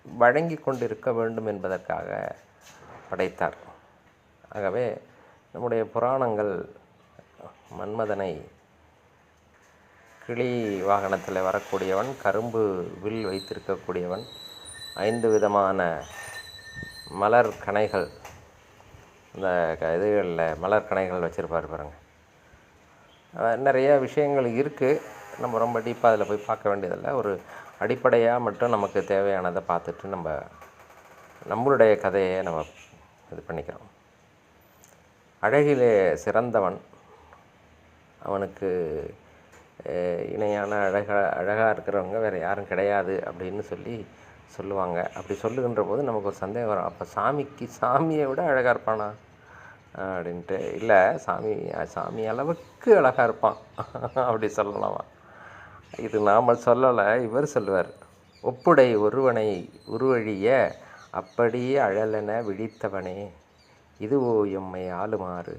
வழங்கி கொண்டிருக்க வேண்டும் என்பதற்காக படைத்தார். ஆகவே நம்முடைய புராணங்கள் மன்மதனை கிளி வாகனத்தில் வரக்கூடியவன், கரும்பு வில் வைத்திருக்கக்கூடியவன், 5 விதமான மலர் கணைகள், இந்த இதுகளில் மலர் கணைகள் வச்சுருப்பார் பாருங்கள். நிறைய விஷயங்கள் இருக்குது, நம்ம ரொம்ப டீப்பாக அதில் போய் பார்க்க வேண்டியதில்லை. ஒரு அடிப்படையாக மட்டும் நமக்கு தேவையானதை பார்த்துட்டு நம்மளுடைய கதையை நம்ம இது பண்ணிக்கிறோம். அழகிலே சிறந்தவன், அவனுக்கு இணையான அழகாக இருக்கிறவங்க வேறு யாரும் கிடையாது அப்படின்னு சொல்லுவாங்க. அப்படி சொல்லுகின்ற போது நமக்கு ஒரு சந்தேகம் வரும், அப்போ சாமியை விட அழகாக இருப்பானா அப்படின்ட்டு. இல்லை, சாமி அளவுக்கு அழகாக இருப்பான் அப்படி சொல்லலாமா? இது நாம் சொல்லலை, இவர் சொல்லுவார். ஒப்புடை ஒருவனை உருவழிய அப்படியே அழலென விழித்தவனே, இதுவோ எம்மை ஆளுமாறு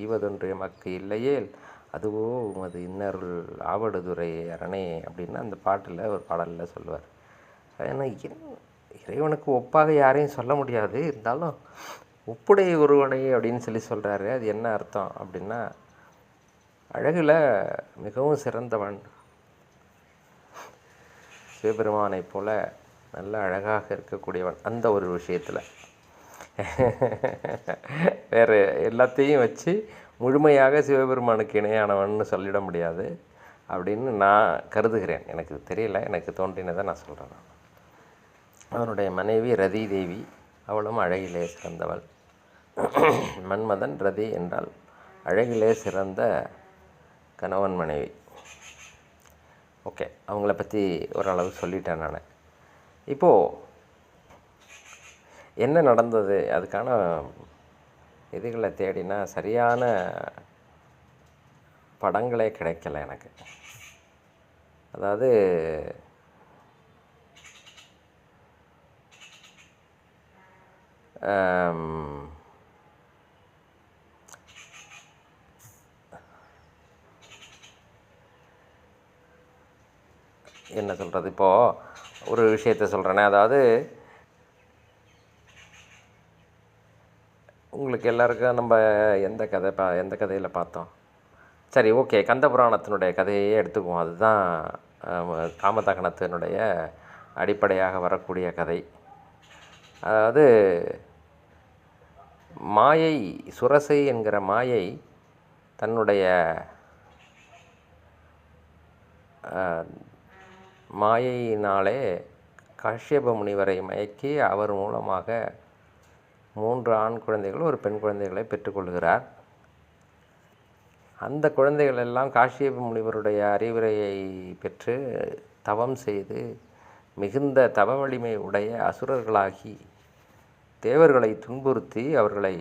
ஈவதொன்று எமக்கு இல்லையேல் அதுவோ உமது இன்னருள் ஆவடுதுறை அரணே அப்படின்னு அந்த பாட்டில் ஒரு பாடலில் சொல்லுவார். ஏன்னா இறைவனுக்கு ஒப்பாக யாரையும் சொல்ல முடியாது, இருந்தாலும் ஒப்புடை ஒருவனை அப்படின்னு சொல்கிறாரு. அது என்ன அர்த்தம் அப்படின்னா, அழகில் மிகவும் சிறந்தவன், சிவபெருமானை போல நல்ல அழகாக இருக்கக்கூடியவன். அந்த ஒரு விஷயத்தில் வேறு எல்லாத்தையும் வச்சு முழுமையாக சிவபெருமானுக்கு இணையானவன்னு சொல்லிட முடியாது அப்படின்னு நான் கருதுகிறேன். எனக்கு தெரியல, எனக்கு தோன்றினதை நான் சொல்கிறேன். அவனுடைய மனைவி ரதி தேவி, அவளும் அழகிலே சிறந்தவள். மன்மதன், ரதி என்றால் அழகிலே சிறந்த கணவன் மனைவி. ஓகே, அவங்கள பற்றி ஓரளவு சொல்லிட்டேன் நான். இப்போது என்ன நடந்தது, அதுக்கான இதுகளை தேடினா சரியான படங்களே கிடைக்கல எனக்கு. அதாவது என்ன சொல்கிறது, இப்போது ஒரு விஷயத்த சொல்கிறேனே. அதாவது உங்களுக்கு எல்லாருக்கும் நம்ம எந்த கதையில் பார்த்தோம்? சரி, ஓகே, கந்தபுராணத்தினுடைய கதையே எடுத்துக்குவோம். அதுதான் காமதகனத்தினுடைய அடிப்படையாக வரக்கூடிய கதை. அதாவது மாயை, சுரசை என்கிற மாயை தன்னுடைய மாயையினாலே காஷ்யப முனிவரை மயக்கி அவர் மூலமாக 3 ஆண் குழந்தைகள், ஒரு பெண் குழந்தைகளை பெற்றுக்கொள்கிறார். அந்த குழந்தைகள் எல்லாம் காஷ்யப முனிவருடைய அறிவுரையை பெற்று தவம் செய்து மிகுந்த தவ வலிமை உடைய அசுரர்களாகி தேவர்களை துன்புறுத்தி அவர்களை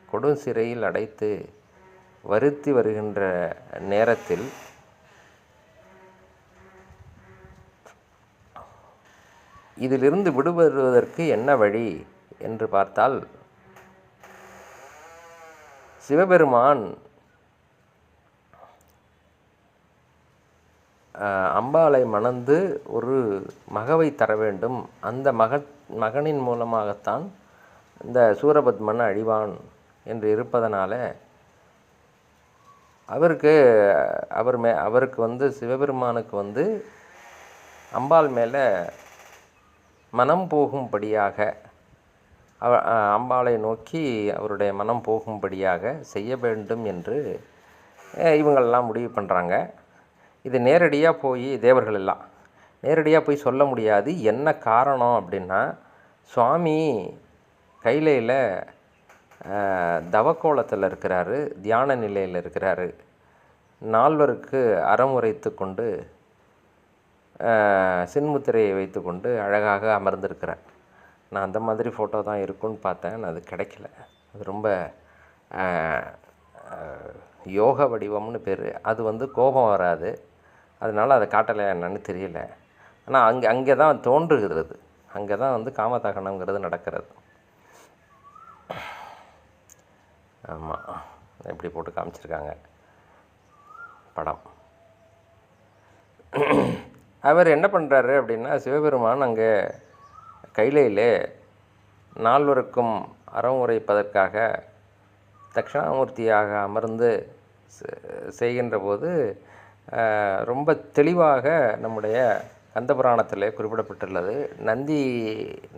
கொடும் சிறையில் அடைத்து வருத்தி வருகின்ற நேரத்தில் இதிலிருந்து விடுபடுவதற்கு என்ன வழி என்று பார்த்தால், சிவபெருமான் அம்பாளை மணந்து ஒரு மகவை தர வேண்டும். அந்த மகனின் மூலமாகத்தான் இந்த சூரபத்மன் அழிவான் என்று இருப்பதனால அவருக்கு சிவபெருமானுக்கு அம்பாள் மேலே மனம் போகும்படியாக, அம்பாளை நோக்கி அவருடைய மனம் போகும்படியாக செய்ய வேண்டும் என்று இவங்களெல்லாம் முடிவு பண்ணுறாங்க. இது நேரடியாக போய் தேவர்கள் எல்லாம் நேரடியாக போய் சொல்ல முடியாது. என்ன காரணம் அப்படின்னா, சுவாமி கைலையில் தவக்கோலத்தில் இருக்கிறாரு, தியான நிலையில் இருக்கிறாரு. 4 அறமுறைத்து கொண்டு சின்முத்திரையை வைத்து கொண்டு அழகாக அமர்ந்திருக்கிறார். நான் அந்த மாதிரி ஃபோட்டோ தான் இருக்குன்னு பார்த்தேன், அது கிடைக்கல. அது ரொம்ப யோக வடிவம்னு பேர். அது கோபம் வராது, அதனால் அதை காட்டலை என்னன்னு தெரியல. ஆனால் அங்கே தான் தோன்றுகிறது, அங்கே தான் காமதகனங்கிறது நடக்கிறது. ஆமாம், எப்படி போட்டு காமிச்சிருக்காங்க படம். அவர் என்ன பண்ணுறாரு அப்படின்னா, சிவபெருமான் அங்கே கைலையிலே 4 அறம் உரைப்பதற்காக தட்சிணாமூர்த்தியாக அமர்ந்து செய்கின்ற போது ரொம்ப தெளிவாக நம்முடைய கந்தபுராணத்திலே குறிப்பிடப்பட்டுள்ளது.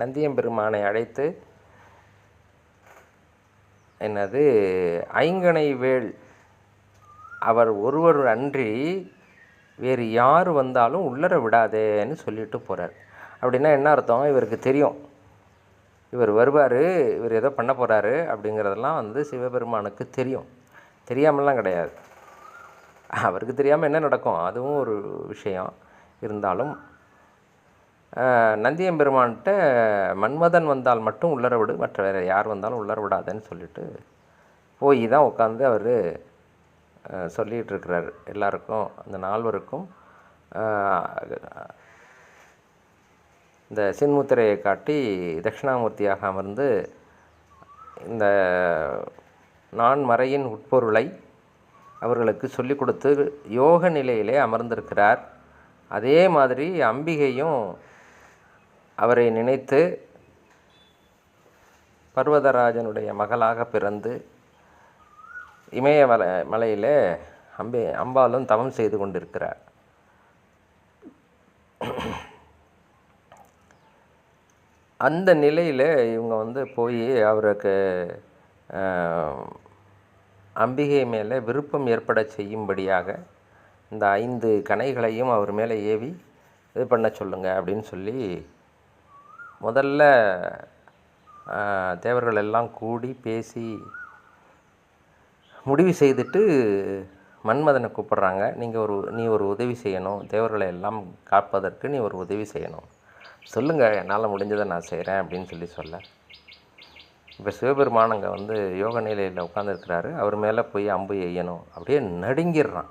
நந்தியம்பெருமானை அழைத்து ஐங்கனை வேள் அவர் ஒருவர் அன்றி வேறு யார் வந்தாலும் உள்ளர விடாதேன்னு சொல்லிட்டு போகிறார். அப்படின்னா என்ன அர்த்தம்? இவருக்கு தெரியும், இவர் வருவார், இவர் ஏதோ பண்ண போகிறாரு அப்படிங்கிறதெல்லாம் சிவபெருமானுக்கு தெரியும். தெரியாமலாம் கிடையாது, அவருக்கு தெரியாமல் என்ன நடக்கும் அதுவும் ஒரு விஷயம். இருந்தாலும் நந்தியம்பெருமான்கிட்ட மன்மதன் வந்தால் மட்டும் உள்ளர விடு, மற்ற வேறு யார் வந்தாலும் உள்ளர விடாதேன்னு சொல்லிட்டு போய் தான் உட்காந்து அவர் சொல்லிகிட்ருக்கிறார் எல்லாருக்கும். அந்த 4 இந்த சின்முத்திரையை காட்டி தட்சிணாமூர்த்தியாக அமர்ந்து இந்த நான்மறையின் உட்பொருளை அவர்களுக்கு சொல்லிக் கொடுத்து யோக நிலையிலே அமர்ந்திருக்கிறார். அதே மாதிரி அம்பிகையும் அவரை நினைத்து பர்வதராஜனுடைய மகளாக பிறந்து மலையிலே அம்பாலும் தவம் செய்து கொண்டிருக்கிறார். அந்த நிலையில் இவங்க போய் அவருக்கு அம்பிகை மேலே விருப்பம் ஏற்பட செய்யும்படியாக இந்த 5 கணைகளையும் அவர் மேலே ஏவி இது பண்ண சொல்லுங்க அப்படின்னு சொல்லி முதல்ல தேவர்கள் எல்லாம் கூடி பேசி முடிவு செய்துட்டு மன்மதனை கூப்பிட்றாங்க. நீ ஒரு உதவி செய்யணும், தேவர்களை எல்லாம் காப்பதற்கு நீ ஒரு உதவி செய்யணும், சொல்லுங்கள், என்னால் முடிஞ்சதை நான் செய்கிறேன் அப்படின்னு சொல்ல, இப்போ சிவபெருமான் அங்கே யோக நிலையில் உட்காந்துருக்கிறாரு. அவர் மேலே போய் அம்பு எய்யணும், அப்படியே நடுங்கிடுறான்.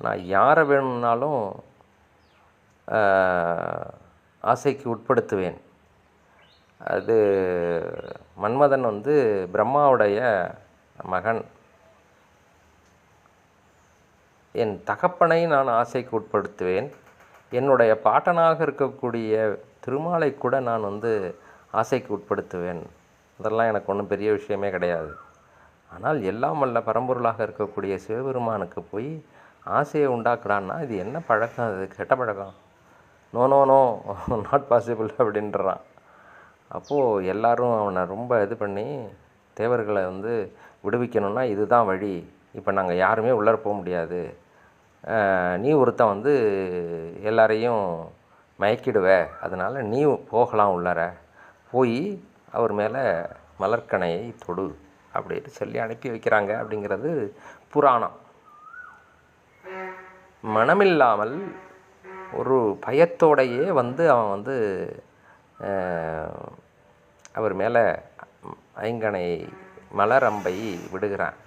நான் யாரை வேணும்னாலும் ஆசைக்கு உட்படுத்துவேன். அது மன்மதன் பிரம்மாவுடைய மகன். என் தகப்பனை நான் ஆசைக்கு உட்படுத்துவேன். என்னுடைய பாட்டனாக இருக்கக்கூடிய திருமாலை கூட நான் ஆசைக்கு உட்படுத்துவேன். அதெல்லாம் எனக்கு ஒன்றும் பெரிய விஷயமே கிடையாது. ஆனால் எல்லாம் வல்ல பரம்பொருளாக இருக்கக்கூடிய சிவபெருமானுக்கு போய் ஆசையை உண்டாக்குறான்னா இது என்ன பழக்கம்? அது கெட்ட பழக்கம். No no no, not possible அப்படின்றான். அப்போது எல்லாரும் அவனை ரொம்ப இது பண்ணி தேவர்களை விடுவிக்கணும்னா இதுதான் வழி, இப்போ நாங்கள் யாருமே உள்ளர போக முடியாது, நீ ஒருத்தன் எல்லாரையும் மயக்கிடுவ, அதனால் நீ போகலாம் உள்ளர, போய் அவர் மேலே மலர்கணையை தொடு அப்படின்னு சொல்லி அனுப்பி வைக்கிறாங்க. அப்படிங்கிறது புராணம். மனமில்லாமல் ஒரு பயத்தோடையே அவன் அவர் மேலே ஐங்கனை மலரம்பை விடுகிறான்.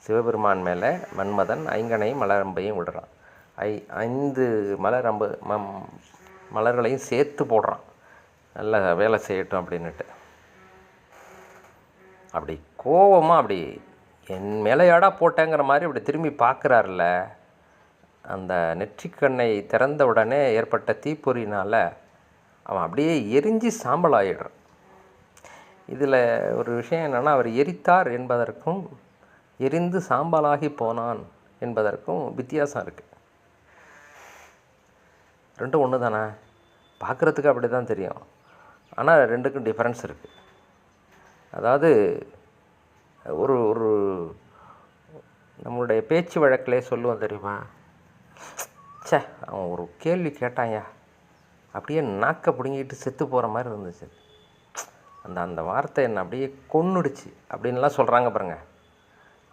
சிவபெருமான் மேலே மன்மதன் ஐங்கனை மலரம்பையும் விடுறான். 5 மலரம்பு மலர்களையும் சேர்த்து போடுறான், நல்லா வேலை செய்யட்டும் அப்படின்னுட்டு. அப்படி கோபமாக அப்படி என் மேலையாடா போட்டேங்கிற மாதிரி அப்படி திரும்பி பார்க்குறாருல, அந்த நெற்றிக்கண்ணை திறந்த உடனே ஏற்பட்ட தீப்பொறினால் அவன் அப்படியே எரிஞ்சு சாம்பல் ஆகிடுறான். இதில் ஒரு விஷயம் என்னென்னா, அவர் எரித்தார் என்பதற்கும் எரிந்து சாம்பலாகி போனான் என்பதற்கும் வித்தியாசம் இருக்குது. ரெண்டும் ஒன்று தானே, பார்க்குறதுக்கு அப்படி தான் தெரியும். ஆனால் ரெண்டுக்கும் டிஃப்ரென்ஸ் இருக்குது. அதாவது ஒரு ஒரு நம்மளுடைய பேச்சு வழக்கிலே சொல்லுவோம் தெரியுமா, சே அவன் ஒரு கேள்வி கேட்டான்யா, அப்படியே நாக்கை பிடுங்கிட்டு செத்து போகிற மாதிரி இருந்துச்சு, அந்த வார்த்தை என்னை அப்படியே கொன்னுடுச்சு அப்படின்லாம் சொல்கிறாங்க பாருங்க.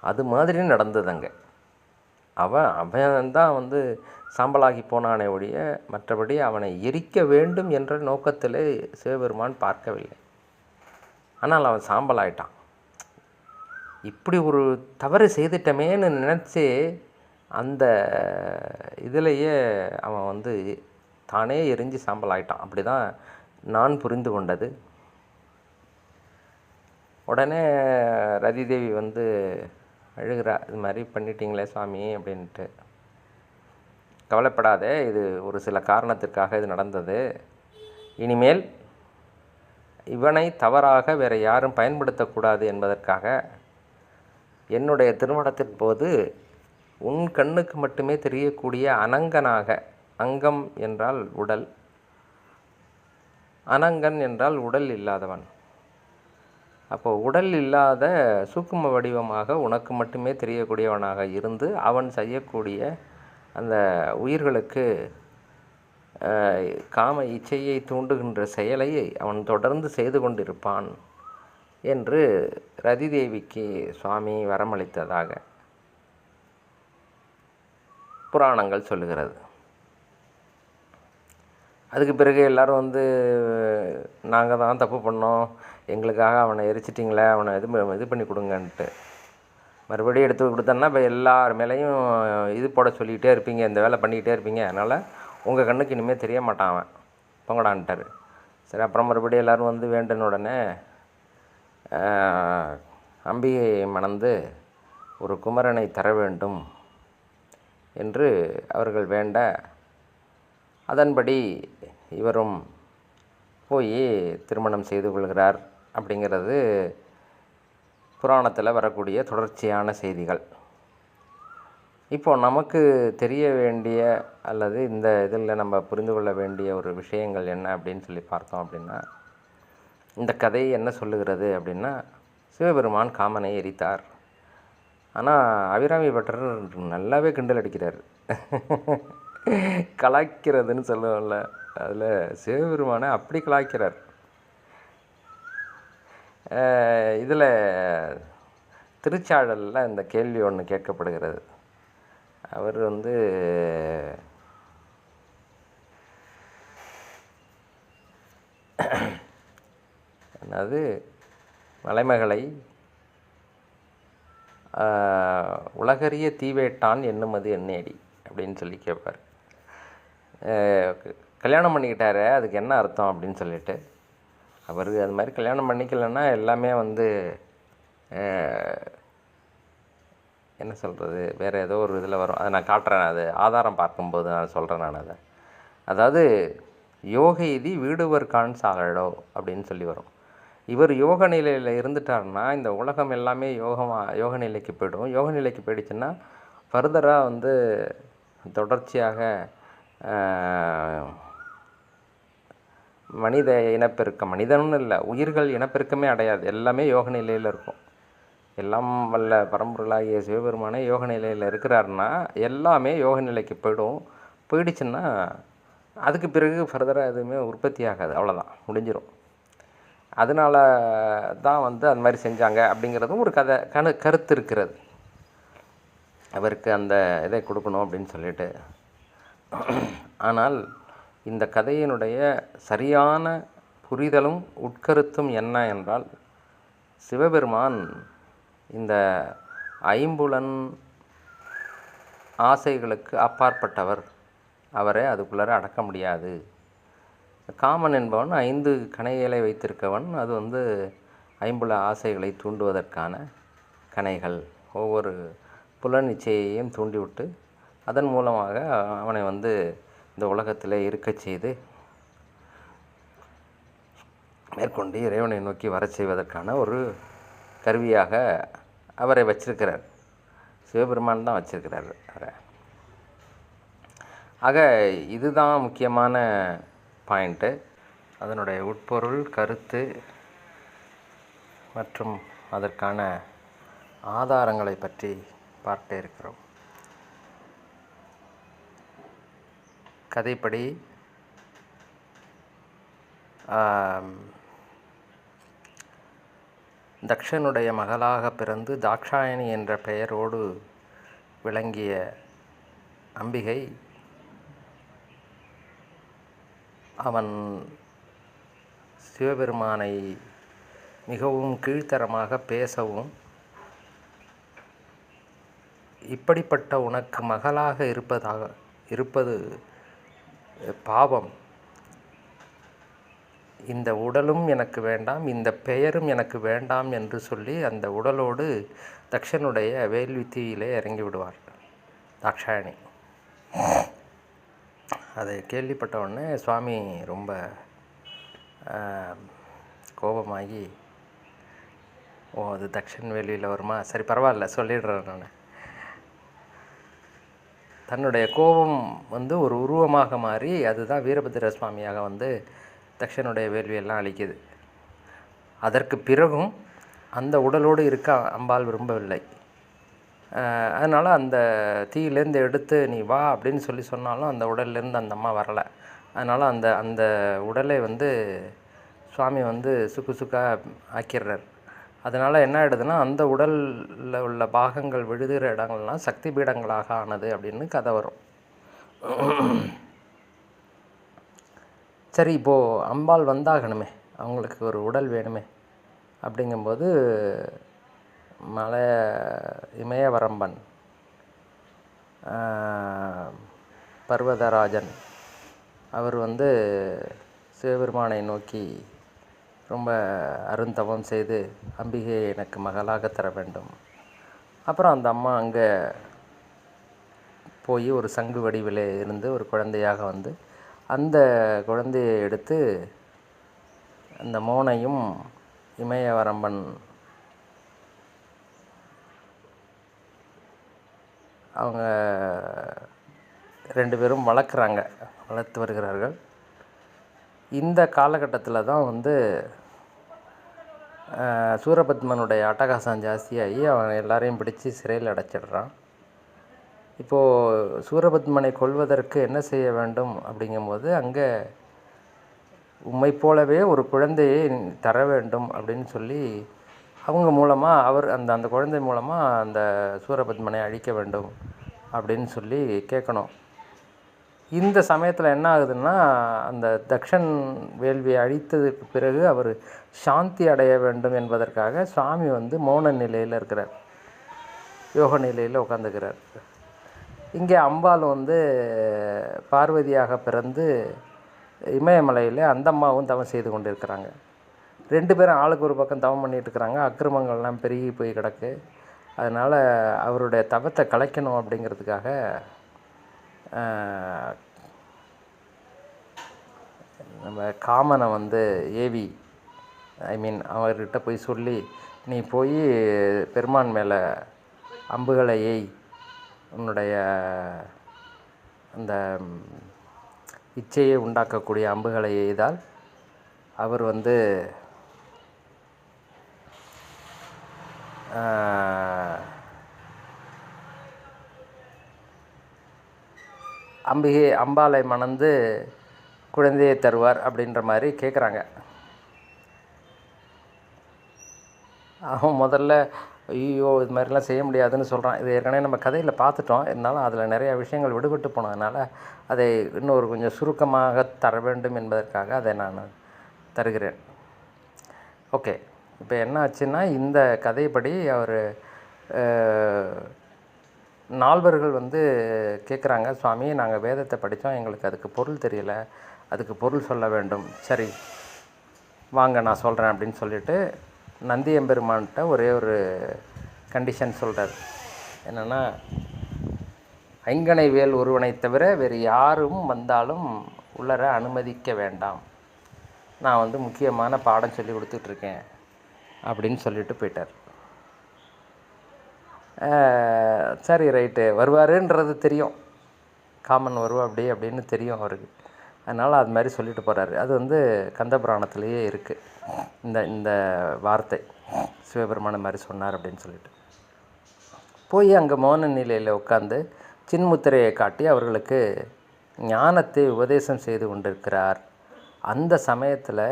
அது மாதிரி நடந்தது அங்கே. அவன் தான் சாம்பலாகி போனானே ஒழிய மற்றபடி அவனை எரிக்க வேண்டும் என்ற நோக்கத்திலே சிவபெருமான் பார்க்கவில்லை. ஆனால் அவன் சாம்பலாயிட்டான். இப்படி ஒரு தவறு செய்துட்டமேன்னு நினச்சி அந்த இதிலேயே அவன் தானே எரிஞ்சு சாம்பலாயிட்டான். அப்படி தான் நான் புரிந்து கொண்டது. உடனே ரதிதேவி அழுகிறா, இது மாதிரி பண்ணிட்டீங்களே சுவாமி அப்படின்ட்டு. கவலைப்படாதே, இது ஒரு சில காரணத்திற்காக இது நடந்தது. இனிமேல் இவனை தவறாக வேறு யாரும் பயன்படுத்தக்கூடாது என்பதற்காக என்னுடைய திருமணத்தின் போது உன் கண்ணுக்கு மட்டுமே தெரியக்கூடிய அனங்கனாக, அங்கம் என்றால் உடல், அனங்கன் என்றால் உடல் இல்லாதவன். அப்போது உடல் இல்லாத சூக்கும வடிவமாக உனக்கு மட்டுமே தெரியக்கூடியவனாக இருந்து அவன் செய்யக்கூடிய அந்த உயிர்களுக்கு காம இச்சையை தூண்டுகின்ற செயலை அவன் தொடர்ந்து செய்து கொண்டிருப்பான் என்று ரதிதேவிக்கு சுவாமி வரமளித்ததாக புராணங்கள் சொல்லுகிறது. அதுக்கு பிறகு எல்லோரும் நாங்கள் தான் தப்பு பண்ணோம், எங்களுக்காக அவனை எரிச்சிட்டிங்களே, அவனை இது பண்ணி கொடுங்கன்ட்டு மறுபடியும் எடுத்து கொடுத்தோன்னா இப்போ எல்லார் மேலேயும் இது போட சொல்லிக்கிட்டே இருப்பீங்க, இந்த வேலை பண்ணிக்கிட்டே இருப்பீங்க, அதனால் உங்கள் கண்ணுக்கு இனிமேல் தெரிய மாட்டான் அவன், பொங்கடான்ட்டார். சரி, அப்புறம் மறுபடியும் எல்லோரும் வேண்டின உடனே அம்பிகை மணந்து ஒரு குமரனை தர வேண்டும் என்று அவர்கள் வேண்ட, அதன்படி இவரும் போய் திருமணம் செய்து கொள்கிறார். அப்படிங்கிறது புராணத்தில் வரக்கூடிய தொடர்ச்சியான செய்திகள். இப்போது நமக்கு தெரிய வேண்டிய அல்லது இந்த இதில் நம்ம புரிந்து கொள்ள வேண்டிய ஒரு விஷயங்கள் என்ன அப்படின்னு சொல்லி பார்த்தோம் அப்படின்னா, இந்த கதை என்ன சொல்லுகிறது அப்படின்னா, சிவபெருமான் காமனை எரித்தார். ஆனால் அபிராமி பட்டர் நல்லாவே கிண்டல் அடிக்கிறார். கலாய்க்கிறதுன்னு சொல்லுவோம்ல, அதில் சிவபெருமானை அப்படி கலாய்க்கிறார். இதில் திருச்சாழலில் இந்த கேள்வி ஒன்று கேட்கப்படுகிறது. அவர் வந்து என்னது மலைமகளை உலகறிய தீவேட்டான் என்னுமது என்னேடி அப்படின்னு சொல்லி கேட்பார். கல்யாணம் பண்ணிக்கிட்டாரு, அதுக்கு என்ன அர்த்தம் அப்படின்னு சொல்லிட்டு அவர் அது மாதிரி கல்யாணம் பண்ணிக்கலைன்னா எல்லாமே வந்து என்ன சொல்கிறது, வேறு ஏதோ ஒரு இதில் வரும். அதை நான் காட்டுறேன், அது ஆதாரம் பார்க்கும்போது நான் சொல்கிறேன். நான் அதை அதாவது யோக இதி வீடுவர்கான் சாகழோ அப்படின்னு சொல்லி வரும். இவர் யோக நிலையில் இருந்துட்டார்னா இந்த உலகம் எல்லாமே யோக நிலைக்கு போய்டும். யோக நிலைக்கு போயிடுச்சுன்னா ஃபர்தராக வந்து தொடர்ச்சியாக மனித இனப்பெருக்கம், மனிதன்னு இல்லை, உயிர்கள் இனப்பெருக்கமே அடையாது. எல்லாமே யோக நிலையில் இருக்கும். எல்லாம் வல்ல பரம்பொருளாகிய சிவபெருமானே யோக நிலையில் இருக்கிறாருன்னா எல்லாமே யோக நிலைக்கு போயிடுச்சுன்னா அதுக்கு பிறகு ஃபர்தராக எதுவுமே உற்பத்தி ஆகாது, அவ்வளோதான், முடிஞ்சிடும். அதனால தான் வந்து அந்த மாதிரி செஞ்சாங்க அப்படிங்கிறதும் ஒரு கருத்து இருக்கிறது. அவருக்கு அந்த இதை கொடுக்கணும் அப்படின்னு சொல்லிட்டு. ஆனால் இந்த கதையினுடைய சரியான புரிதலும் உட்கருத்தும் என்ன என்றால், சிவபெருமான் இந்த ஐம்புலன் ஆசைகளுக்கு அப்பாற்பட்டவர். அவரை அதுக்குள்ளார அடக்க முடியாது. காமன் என்பவன் 5 கணைகளை வைத்திருக்கவன். அது வந்து ஐம்புல ஆசைகளை தூண்டுவதற்கான கணைகள். ஒவ்வொரு புலனிச்சையையும் தூண்டிவிட்டு அதன் மூலமாக அவனை வந்து இந்த உலகத்தில் இருக்கச் செய்து மேற்கொண்டு இறைவனை நோக்கி வரச் செய்வதற்கான ஒரு கருவியாக அவரை வச்சிருக்கிறார். சிவபெருமான் தான் வச்சிருக்கிறார் அவரை. ஆக இதுதான் முக்கியமான பாயிண்ட்டு. அதனுடைய உட்பொருள், கருத்து மற்றும் அதற்கான ஆதாரங்களை பற்றி பார்க்க இருக்கிறோம். கதைப்படி தக்ஷனுடைய மகளாக பிறந்து தாக்ஷாயணி என்ற பெயரோடு விளங்கிய அம்பிகை அவன் சிவபெருமானை மிகவும் கீழ்த்தரமாக பேசவும், இப்படிப்பட்ட உனக்கு மகளாக இருப்பது பாவம், இந்த உடலும் எனக்கு வேண்டாம், இந்த பெயரும் எனக்கு வேண்டாம் என்று சொல்லி அந்த உடலோடு தக்ஷனுடைய வேள்வித்தீயிலே இறங்கி விடுவார் தாக்ஷாயணி. அதை கேள்விப்பட்ட உடனே சுவாமி ரொம்ப கோபமாகி, அது தக்ஷன் வேள்வியில் வருமா, சரி பரவாயில்ல சொல்லிடுறேன் நான். தன்னுடைய கோபம் வந்து ஒரு உருவமாக மாறி அதுதான் வீரபத்திர சுவாமியாக வந்து தக்ஷனுடைய வேள்வியெல்லாம் அளிக்குது. அதற்கு பிறகும் அந்த உடலோடு இருக்க அம்பாள் விரும்பவில்லை. அதனால் அந்த தீயிலேருந்து எடுத்து நீ வா அப்படின்னு சொன்னாலும் அந்த உடல்லேருந்து அந்த அம்மா வரலை. அதனால் அந்த உடலை வந்து சுவாமி வந்து சுக்காக ஆக்கிடுறார். அதனால் என்ன ஆகிடுதுன்னா, அந்த உடலில் உள்ள பாகங்கள் விழுதுகிற இடங்கள்லாம் சக்தி பீடங்களாக ஆனது அப்படின்னு கதை வரும். சரி, இப்போது அம்பாள் வந்தாகணுமே, அவங்களுக்கு ஒரு உடல் வேணுமே. அப்படிங்கும்போது இமயவரம்பன் பர்வதராஜன் அவர் வந்து சிவபெருமானை நோக்கி ரொம்ப அருந்தவம் செய்து அம்பிகையை எனக்கு மகளாக தர வேண்டும். அப்புறம் அந்த அம்மா அங்கே போய் ஒரு சங்கு வடிவில் இருந்து ஒரு குழந்தையாக வந்து அந்த குழந்தையை எடுத்து அந்த மோனையும் இமயவரம்பன் அவங்க 2 பேரும் வளர்த்து வருகிறார்கள். இந்த காலகட்டத்தில் தான் வந்து சூரபத்மனுடைய அட்டகாசம் ஜாஸ்தியாகி அவன் எல்லாரையும் பிடிச்சி சிறையில் அடைச்சிடுறான். இப்போது சூரபத்மனை கொல்வதற்கு என்ன செய்ய வேண்டும் அப்படிங்கும்போது அங்கே உம்மை போலவே ஒரு குழந்தையை தர வேண்டும் அப்படின்னு சொல்லி அவங்க மூலமாக அவர் அந்த அந்த குழந்தை மூலமாக அந்த சூரபத்மனை அழிக்க வேண்டும் அப்படின்னு சொல்லி கேட்கணும். இந்த சமயத்தில் என்ன ஆகுதுன்னா, அந்த தக்ஷன் வேள்வியை அழித்ததுக்கு பிறகு அவர் சாந்தி அடைய வேண்டும் என்பதற்காக சுவாமி மௌன நிலையில் இருக்கிறார், யோக நிலையில் உட்காந்துக்கிறார். இங்கே அம்பாள் பார்வதியாக பிறந்து இமயமலையில் அந்த அம்மாவும் தவம் செய்து கொண்டு இருக்கிறாங்க. 2 பேரும் ஆளுக்கு ஒரு பக்கம் தவம் பண்ணிகிட்டு இருக்கிறாங்க. அக்கிரமங்கள்லாம் பெருகி போய் கிடக்கு. அதனால் அவருடைய தவத்தை கலைக்கணும் அப்படிங்கிறதுக்காக நம்ம காமனை ஏவி அவர்கிட்ட போய் சொல்லி, நீ போய் பெருமான் மேலே அம்புகளை எய், உன்னுடைய அந்த இச்சையை உண்டாக்கக்கூடிய அம்புகளை எய்தால் அவர் அம்பாளை மணந்து குழந்தையை தருவார் அப்படின்ற மாதிரி கேட்குறாங்க. அவன் முதல்ல ஐயோ இது மாதிரிலாம் செய்ய முடியாதுன்னு சொல்கிறான். இது ஏற்கனவே நம்ம கதையில் பார்த்துட்டோம். இருந்தாலும் அதில் நிறையா விஷயங்கள் விடுபட்டு போனதுனால அதை இன்னொரு கொஞ்சம் சுருக்கமாக தர வேண்டும் என்பதற்காக அதை நான் தருகிறேன். ஓகே, இப்போ என்ன ஆச்சுன்னா, இந்த கதைப்படி அவர் நால்வர்கள் கேட்குறாங்க, சுவாமி நாங்கள் வேதத்தை படித்தோம், எங்களுக்கு அதுக்கு பொருள் தெரியல, அதுக்கு பொருள் சொல்ல வேண்டும். சரி வாங்க நான் சொல்கிறேன் அப்படின்னு சொல்லிவிட்டு நந்தியம்பெருமான்கிட்ட ஒரே ஒரு கண்டிஷன் சொல்கிறார். என்னென்னா, ஐங்கனை வேல் ஒருவனை தவிர வேறு யாரும் வந்தாலும் உள்ளர அனுமதிக்க வேண்டாம், நான் முக்கியமான பாடம் சொல்லி கொடுத்துட்ருக்கேன் அப்படின்னு சொல்லிட்டு போயிட்டார். சரி ரைட்டு, வருவாருன்றது தெரியும், காமன் வருவா அப்படின்னு தெரியும் அவருக்கு. அதனால் அது மாதிரி சொல்லிட்டு போகிறாரு. அது கந்தபுராணத்துலேயே இருக்குது இந்த வார்த்தை, சிவபெருமான் மாதிரி சொன்னார் அப்படின்னு சொல்லிட்டு. போய் அங்கே மௌன நிலையில் உட்காந்து சின்முத்திரையை காட்டி அவர்களுக்கு ஞானத்தை உபதேசம் செய்து கொண்டிருக்கிறார். அந்த சமயத்தில்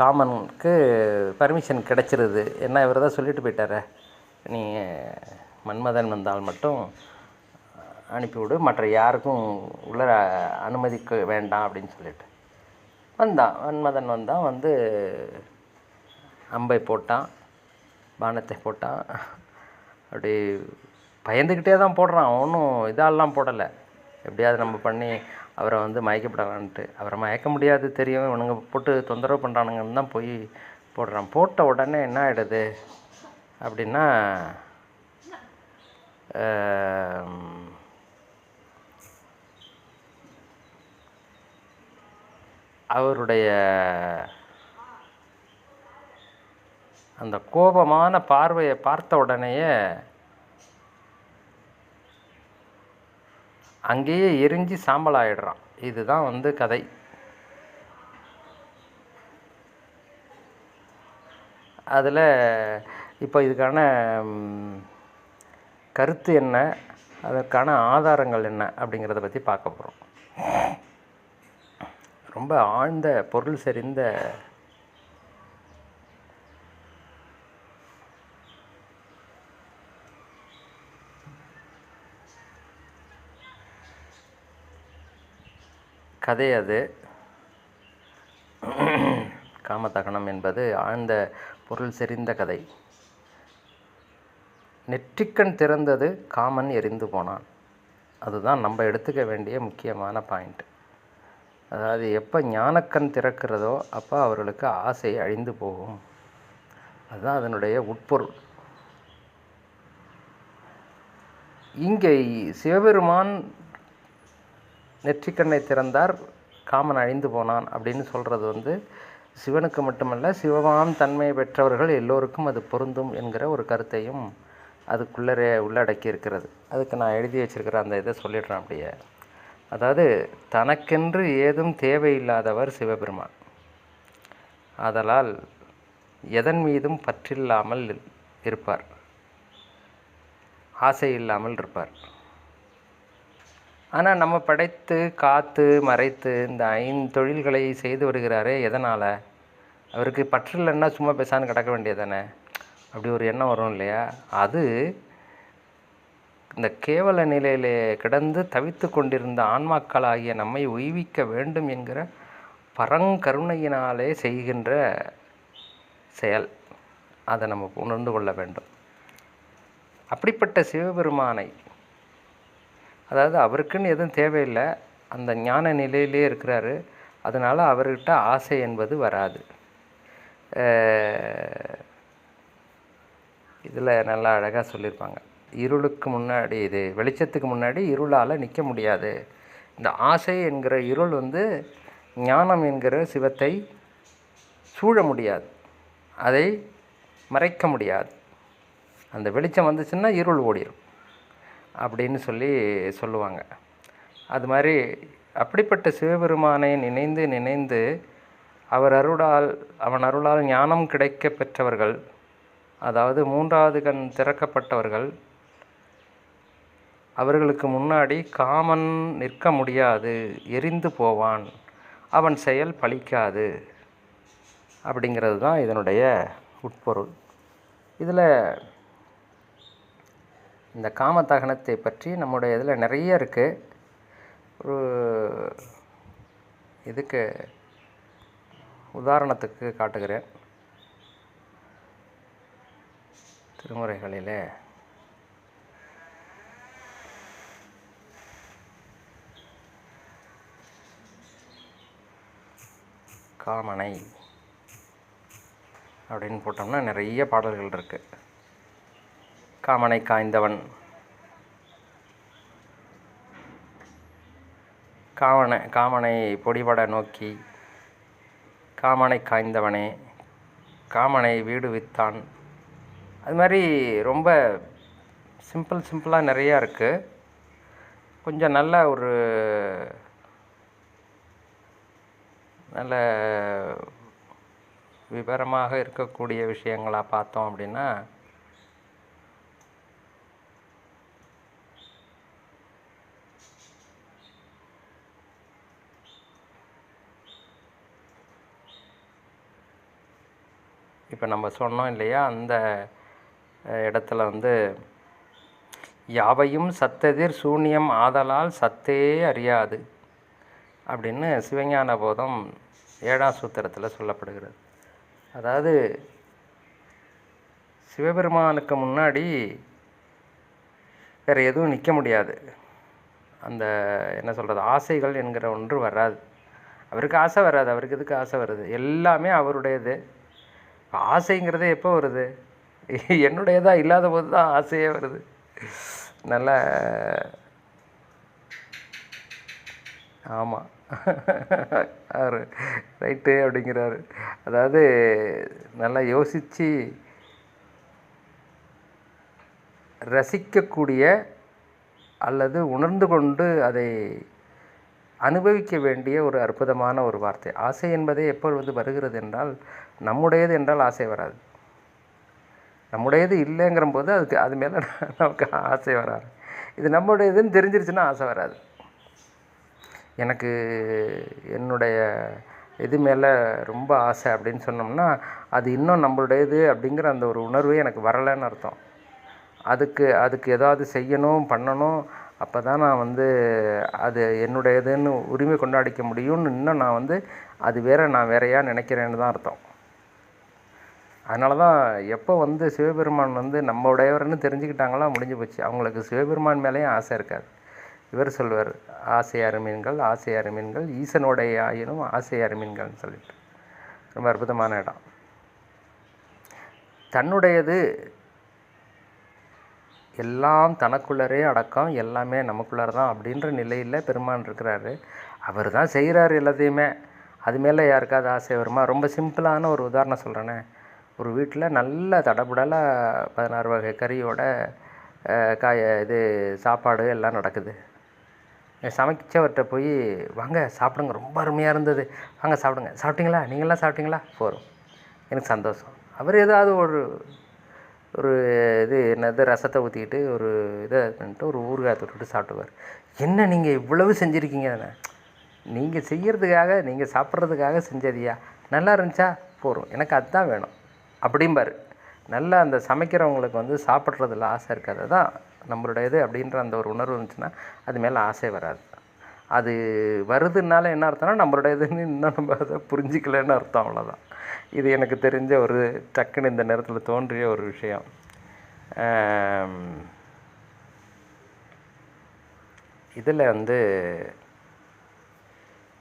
காமனுக்கு பர்மிஷன் கிடச்சிருது. என்ன, இவர் தான் சொல்லிட்டு போயிட்டார, நீ மன்மதன் வந்தால் மட்டும் அனுப்பிவிடு, மற்ற யாருக்கும் உள்ள அனுமதிக்க வேண்டாம் அப்படின்னு சொல்லிட்டு வந்தான். மன்மதன் வந்தான், அம்பை போட்டான், பானத்தை போட்டான். அப்படி பயந்துக்கிட்டே தான் போடுறான், ஒன்றும் இதெல்லாம் போடலை. எப்படியாவது நம்ம பண்ணி அவரை மயக்கப்படலான்ட்டு. அவரை மயக்க முடியாது தெரியும், இவனுங்க போட்டு தொந்தரவு பண்ணுறானுங்கன்னு தான் போய் போடுறான். போட்ட உடனே என்ன ஆகிடுது அப்படின்னா, அவருடைய அந்த கோபமான பார்வையை பார்த்த உடனேயே அங்கேயே எரிஞ்சு சாம்பல் ஆகிடுறான். இதுதான் கதை. அதில் இப்போ இதுக்கான கருத்து என்ன, அதற்கான ஆதாரங்கள் என்ன அப்படிங்கிறத பற்றி பார்க்க போகிறோம். ரொம்ப ஆழ்ந்த பொருள் செறிந்த கதை அது. காமதகனம் என்பது ஆழ்ந்த பொருள் செறிந்த கதை. நெற்றிக்கண் திறந்தது, காமன் எரிந்து போனான். அதுதான் நம்ம எடுத்துக்க வேண்டிய முக்கியமான பாயிண்ட். அதாவது எப்போ ஞானக்கண் திறக்கிறதோ அப்போ அவர்களுக்கு ஆசை அழிந்து போகும். அதுதான் அதனுடைய உட்பொருள். இங்கே சிவபெருமான் நெற்றிக்கண்ணை திறந்தார், காமன் அழிந்து போனான் அப்படின்னு சொல்கிறது சிவனுக்கு மட்டுமல்ல, சிவமாம் தன்மை பெற்றவர்கள் எல்லோருக்கும் அது பொருந்தும் என்கிற ஒரு கருத்தையும் அதுக்குள்ளே உள்ளடக்கி இருக்கிறது. அதுக்கு நான் எழுதி வச்சிருக்கிற அந்த இதை சொல்லிடுறேன் அப்படியே. அதாவது, தனக்கென்று ஏதும் தேவையில்லாதவர் சிவபெருமான். ஆதலால் எதன் மீதும் பற்றில்லாமல் இருப்பார், ஆசை இல்லாமல் இருப்பார். ஆனால் நம்ம படைத்து காத்து மறைத்து இந்த 5 தொழில்களை செய்து வருகிறாரே எதனால்? அவருக்கு பற்று இல்லைன்னா சும்மா பேசான்னு கிடக்க வேண்டியது தானே. அப்படி ஒரு எண்ணம் வரும் இல்லையா? அது இந்த கேவல நிலையிலே கிடந்து தவித்து கொண்டிருந்த ஆன்மாக்களாகிய நம்மை உய்விக்க வேண்டும் என்கிற பரங்கருணையினாலே செய்கின்ற செயல். அதை நம்ம உணர்ந்து கொள்ள வேண்டும். அப்படிப்பட்ட சிவபெருமானை, அதாவது அவருக்குன்னு எதுவும் தேவையில்லை, அந்த ஞான நிலையிலே இருக்கிறாரு. அதனால் அவர்கிட்ட ஆசை என்பது வராது. இதில் நல்லா அழகாக சொல்லியிருப்பாங்க. இருளுக்கு முன்னாடி, இது வெளிச்சத்துக்கு முன்னாடி இருளால் நிற்க முடியாது. இந்த ஆசை என்கிற இருள் ஞானம் என்கிற சிவத்தை சூழ முடியாது, அதை மறைக்க முடியாது. அந்த வெளிச்சம் வந்துச்சுன்னா இருள் ஓடிடும் அப்படின்னு சொல்லுவாங்க. அது மாதிரி அப்படிப்பட்ட சிவபெருமானை நினைந்து நினைந்து அவன் அருளால் ஞானம் கிடைக்க பெற்றவர்கள், அதாவது 3வது கண் திறக்கப்பட்டவர்கள், அவர்களுக்கு முன்னாடி காமன் நிற்க முடியாது, எரிந்து போவான், அவன் செயல் பலிக்காது அப்படிங்கிறது தான் இதனுடைய உட்பொருள். இதில் இந்த காமதகனத்தை பற்றி நம்முடைய இதில் நிறைய இருக்குது. ஒரு இதுக்கு உதாரணத்துக்கு காட்டுகிறேன். திருமுறைகளிலே காமனை அப்படின்னு போட்டோம்னா நிறைய பாடல்கள் இருக்குது. காமனை காய்ந்தவன், காமனை பொடிபட நோக்கி, காமனை காய்ந்தவனே, காமனை வீடு வித்தான். அது மாதிரி ரொம்ப சிம்பிளாக நிறையா இருக்குது. கொஞ்சம் நல்ல விவரமாக இருக்கக்கூடிய விஷயங்களாக பார்த்தோம் அப்படின்னா, இப்போ நம்ம சொன்னோம் இல்லையா, அந்த இடத்துல யாவையும் சத்தெதிர் சூன்யம் ஆதலால் சத்தே அறியாது அப்படின்னு சிவஞான போதம் 7ஆம் சூத்திரத்தில் சொல்லப்படுகிறது. அதாவது சிவபெருமானுக்கு முன்னாடி வேறு எதுவும் நிற்க முடியாது. அந்த என்ன சொல்கிறது, ஆசைகள் என்கிற ஒன்று வராது. அவருக்கு ஆசை வராது. அவருக்கு எதுக்கு ஆசை வருது? எல்லாமே அவருடையது. ஆசைங்கிறதே எப்போ வருது? என்னுடையதாக இல்லாத போது தான் ஆசையே வருது. நல்ல ஆமாம், அவர் ரைட்டு அப்படிங்கிறாரு. அதாவது நல்லா யோசித்து ரசிக்கக்கூடிய அல்லது உணர்ந்து கொண்டு அதை அனுபவிக்க வேண்டிய ஒரு அற்புதமான ஒரு வார்த்தை. ஆசை என்பதே எப்பொழுது வருகிறது என்றால், நம்முடையது என்றால் ஆசை வராது. நம்முடையது இல்லைங்கிற போது அது மேலே நமக்கு ஆசை வராது. இது நம்முடையதுன்னு தெரிஞ்சிருச்சுன்னா ஆசை வராது. எனக்கு என்னுடைய இது மேலே ரொம்ப ஆசை அப்படின்னு சொன்னோம்னா, அது இன்னும் நம்மளுடையது அப்படிங்கிற அந்த ஒரு உணர்வு எனக்கு வரலைன்னு அர்த்தம். அதுக்கு ஏதாவது செய்யணும், பண்ணணும், அப்போ தான் நான் அது என்னுடையதுன்னு உரிமை கொண்டாடிக்க முடியும்னு இன்னும் நான் அது நான் வேறையாக நினைக்கிறேன்னு தான் அர்த்தம். அதனால தான் எப்போ சிவபெருமான் நம்முடையவர்னு தெரிஞ்சுக்கிட்டாங்களா முடிஞ்சு போச்சு. அவங்களுக்கு சிவபெருமான் மேலேயும் ஆசை இருக்காது. இவர் சொல்வார், ஆசை அருமீன்கள், ஆசை அருமீன்கள், ஈசனுடைய ஆயினும் ஆசை அருமீன்கள்னு சொல்லிட்டு. ரொம்ப அற்புதமான இடம். தன்னுடையது எல்லாம் தனக்குள்ளரே அடக்கம், எல்லாமே நமக்குள்ளார தான் அப்படின்ற நிலையில் பெருமான் இருக்கிறாரு. அவர் தான் செய்கிறாரு எல்லாத்தையுமே. அது மேலே யாருக்காவது ஆசை வருமா? ரொம்ப சிம்பிளான ஒரு உதாரணம் சொல்கிறேனே. ஒரு வீட்டில் நல்ல தடபுடலாக 16 வகை கறியோட சாப்பாடு எல்லாம் நடக்குது. சமைச்சவர்கிட்ட போய், வாங்க சாப்பிடுங்க, ரொம்ப அருமையாக இருந்தது, வாங்க சாப்பிடுங்க. சாப்பிட்டீங்களா? நீங்களாம் சாப்பிட்டீங்களா? போகிறோம், எனக்கு சந்தோஷம். அவர் ஏதாவது ஒரு என்னது ரசத்தை ஊற்றிக்கிட்டு ஒரு இதை பண்ணிட்டு ஒரு ஊறுகாய் தொட்டுட்டு சாப்பிட்டுவார். என்ன நீங்கள் இவ்வளவு செஞ்சுருக்கீங்க தானே, நீங்கள் செய்கிறதுக்காக நீங்கள் சாப்பிட்றதுக்காக செஞ்சதியா, நல்லா இருந்துச்சா போதும், எனக்கு அதுதான் வேணும் அப்படிம்பார். நல்லா அந்த சமைக்கிறவங்களுக்கு வந்து சாப்பிட்றதுல ஆசை இருக்காது, தான் நம்மளோட இது அப்படின்ற அந்த ஒரு உணர்வு இருந்துச்சுன்னா அது மேலே ஆசை வராது. அது வருதுனால என்ன அர்த்தம்னா நம்மளோட இதுன்னு இன்னும் நம்ம அதை புரிஞ்சிக்கலன்னு அர்த்தம், அவ்வளோதான். இது எனக்கு தெரிஞ்ச ஒரு டக்குன்னு இந்த நேரத்தில் தோன்றிய ஒரு விஷயம். இதில் வந்து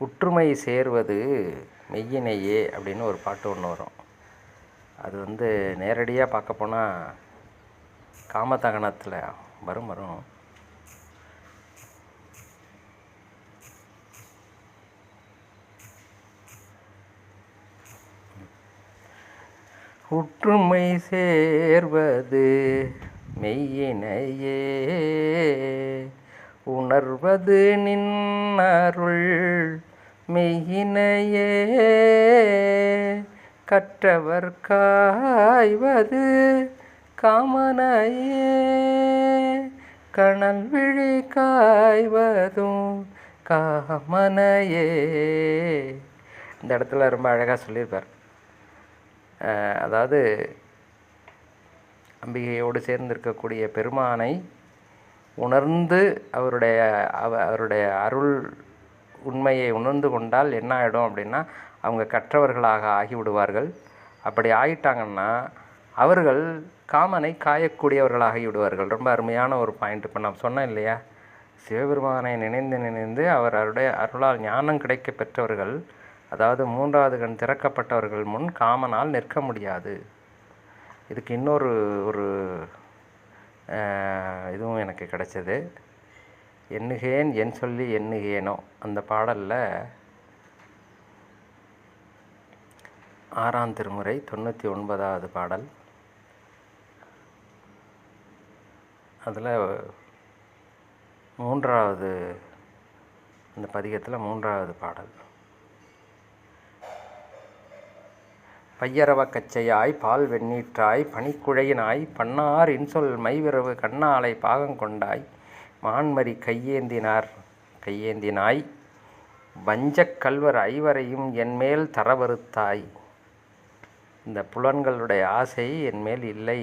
உற்றுமை சேர்வது மெய்யினையே அப்படின்னு ஒரு பாட்டு ஒன்று வரும். அது வந்து நேரடியாக பார்க்க போனால் காமதகனத்தில் வரும். உற்றுமை சேர்வது மெய்யினையே, உணர்வது நின்னருள் மெய்யினையே, கற்றவர் காய்வது காமனையே, கனல் விழி காய்வதும் காமனையே. இந்த இடத்துல ரொம்ப அழகாக சொல்லியிருப்பார். அதாவது அம்பிகையோடு சேர்ந்திருக்கக்கூடிய பெருமானை உணர்ந்து அவருடைய அருள் உண்மையை உணர்ந்து கொண்டால் என்ன ஆகிடும் அப்படின்னா, அவங்க கற்றவர்களாக ஆகிவிடுவார்கள். அப்படி ஆகிட்டாங்கன்னா அவர்கள் காமனை காயக்கூடியவர்களாக ஆகிவிடுவார்கள். ரொம்ப அருமையான ஒரு பாயிண்ட். இப்போ நான் சொன்னேன் இல்லையா, சிவபெருமானை நினைந்து அவர் அருளால் ஞானம் கிடைக்க பெற்றவர்கள், அதாவது 3வது கண் திறக்கப்பட்டவர்கள் முன் காமனால் நிற்க முடியாது. இதுக்கு இன்னொரு இதுவும் எனக்கு கிடைச்சது. எண்ணுகேன் என் சொல்லி எண்ணுகேனோ அந்த பாடலில் 6ஆம் திருமுறை 99வது பாடல். அதில் 3வது அந்த பதிகத்தில் 3வது பாடல். பையரவ கச்சையாய் பால் வெண்ணீற்றாய் பனிக்குழையினாய் பன்னார் இன்சொல் மைவிரவு கண்ணாலை பாகங்கொண்டாய் மான்மரி கையேந்தினாய் வஞ்சக் கல்வர் ஐவரையும் என்மேல் தரவறுத்தாய். இந்த புலன்களுடைய ஆசை என்மேல் இல்லை,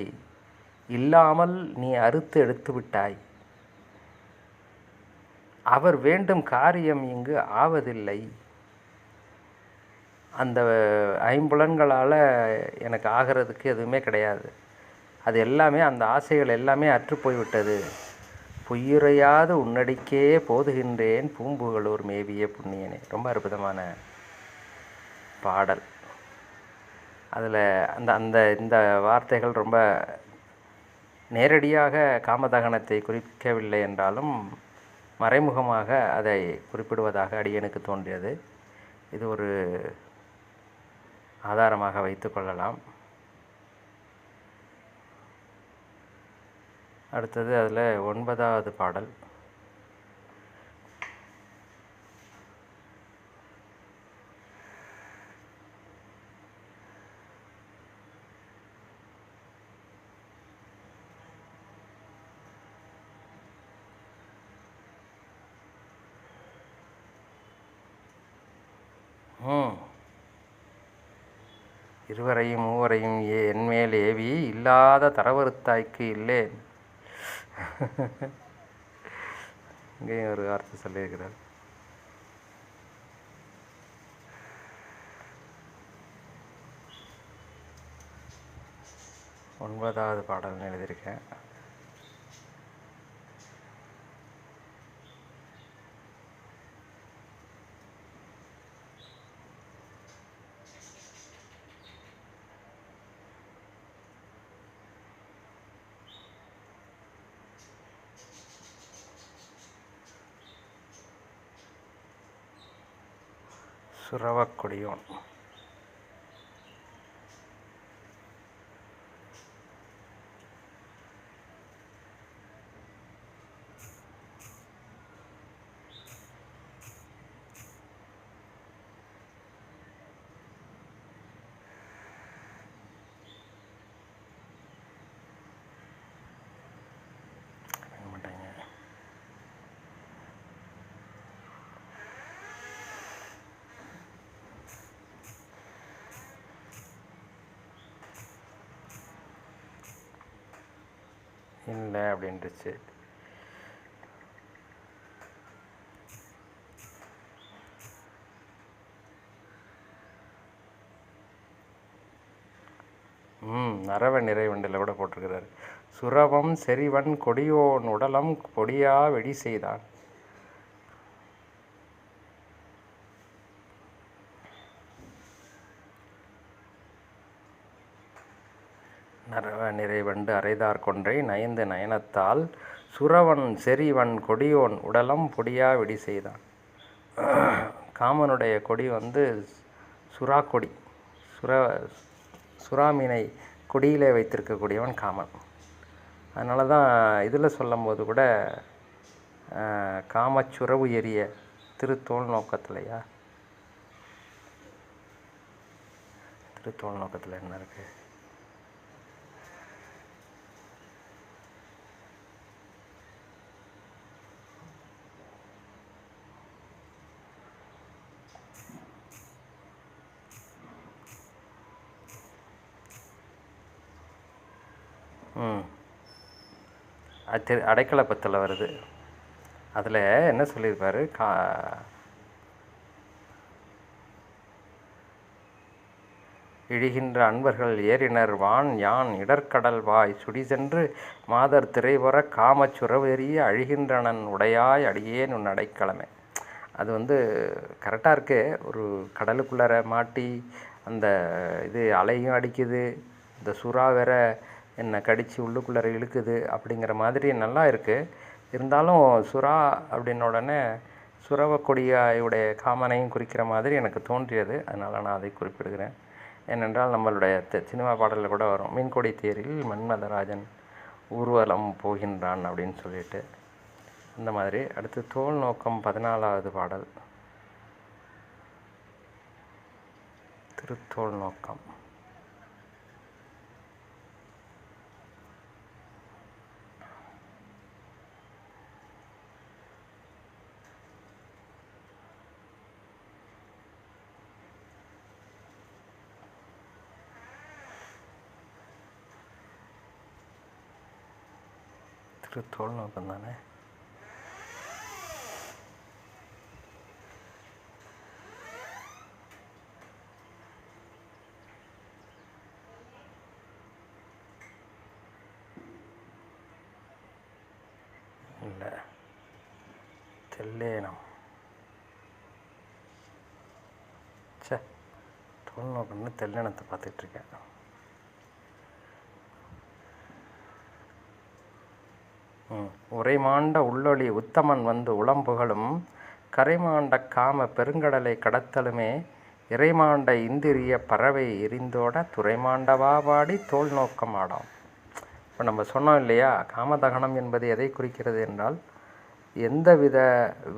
இல்லாமல் நீ அறுத்து எடுத்து விட்டாய். அவர் வேண்டும் காரியம் இங்கு ஆவதில்லை. அந்த ஐம்புலன்களால் எனக்கு ஆகிறதுக்கு எதுவுமே கிடையாது. அது எல்லாமே, அந்த ஆசைகள் எல்லாமே அற்று போய்விட்டது. பொய்யுரையாது உன்னடிக்கே போதுகின்றேன் பூம்புகளூர் மேவிய புண்ணியனே. ரொம்ப அற்புதமான பாடல். அதில் இந்த வார்த்தைகள் ரொம்ப நேரடியாக காமதகனத்தை குறிக்கவில்லை என்றாலும் மறைமுகமாக அதை குறிப்பிடுவதாக அடியனுக்கு தோன்றியது. இது ஒரு ஆதாரமாக வைத்து கொள்ளலாம். அடுத்தது அதில் 9வது பாடல். இருவரையும் மூவரையும் என்மேல் ஏவி இல்லாத தரவறுத்தாய்க்கு இல்லேன். இங்கேயும் ஒரு வார்த்தை சொல்லியிருக்கிறார். ஒன்பதாவது பாடல்னு எழுதியிருக்கேன். சுரவக்கொடியோன். இல்லை அப்படின்ட்டுச்சு. நரவ நிறைவண்டில் கூட போட்டிருக்கிறாரு. சுரவம் செறிவன் கொடியோன் உடலம் பொடியா வெடி செய்தான். நரவ நிறைவண்டு அரைதார் கொன்றை நயந்து நயனத்தால் சுரவன் செறிவன் கொடியோன் உடலம் பொடியா வெடி செய்தான். காமனுடைய கொடி சுறா கொடி. சுறாமீனை கொடியிலே வைத்திருக்கக்கூடியவன் காமன். அதனால தான் இதில் சொல்லும்போது கூட காமச்சுரவு எரிய திருத்தோல் நோக்கத்திலையா, திருத்தோல் நோக்கத்தில் என்ன இருக்குது? அடைக்கலப்பத்தில் வருது. அதில் என்ன சொல்லியிருப்பார்? இழிகின்ற அன்பர்கள் ஏறினர் வான் யான் இடர்கடல் வாய் சுடி சென்று மாதர் திரைவர காமச்சுரவெறிய அழிகின்றனன் உடையாய் அடியேன் உன் அடைக்கலமே. அது கரெக்டாக இருக்குது. ஒரு கடலுக்குள்ளார மாட்டி அந்த இது அலையும் அடிக்குது, இந்த சுறா வேற என்னை கடித்து உள்ளுக்குள்ளார இழுக்குது அப்படிங்கிற மாதிரி நல்லா இருக்குது. இருந்தாலும் சுறா அப்படின்ன உடனே சுரவக்கொடியாயுடைய காமனையும் குறிக்கிற மாதிரி எனக்கு தோன்றியது. அதனால் நான் அதை குறிப்பிடுகிறேன். ஏனென்றால் நம்மளுடைய சினிமா பாடலில் கூட வரும், மீன்கொடி தேரில் மன்மதராஜன் ஊர்வலம் போகின்றான் அப்படின்னு சொல்லிட்டு. இந்த மாதிரி. அடுத்து தோல் நோக்கம் 14வது பாடல், திருத்தோல் நோக்கம். தோல் நோக்கம் தானே. இல்லை, தெல்லேனம். தோல் நோக்கம்னு தெல்லேனத்தை பார்த்துட்ருக்கேன். உரைமாண்ட உள்ளொளி உத்தமன் உளம்புகழும் கரைமாண்ட காம பெருங்கடலை கடத்தலுமே இறைமாண்ட இந்திரிய பறவை எரிந்தோட துறைமாண்டவா பாடி தோல் நோக்கம் ஆடாம். இப்போ நம்ம சொன்னோம் இல்லையா, காமதகனம் என்பது எதை குறிக்கிறது என்றால், எந்தவித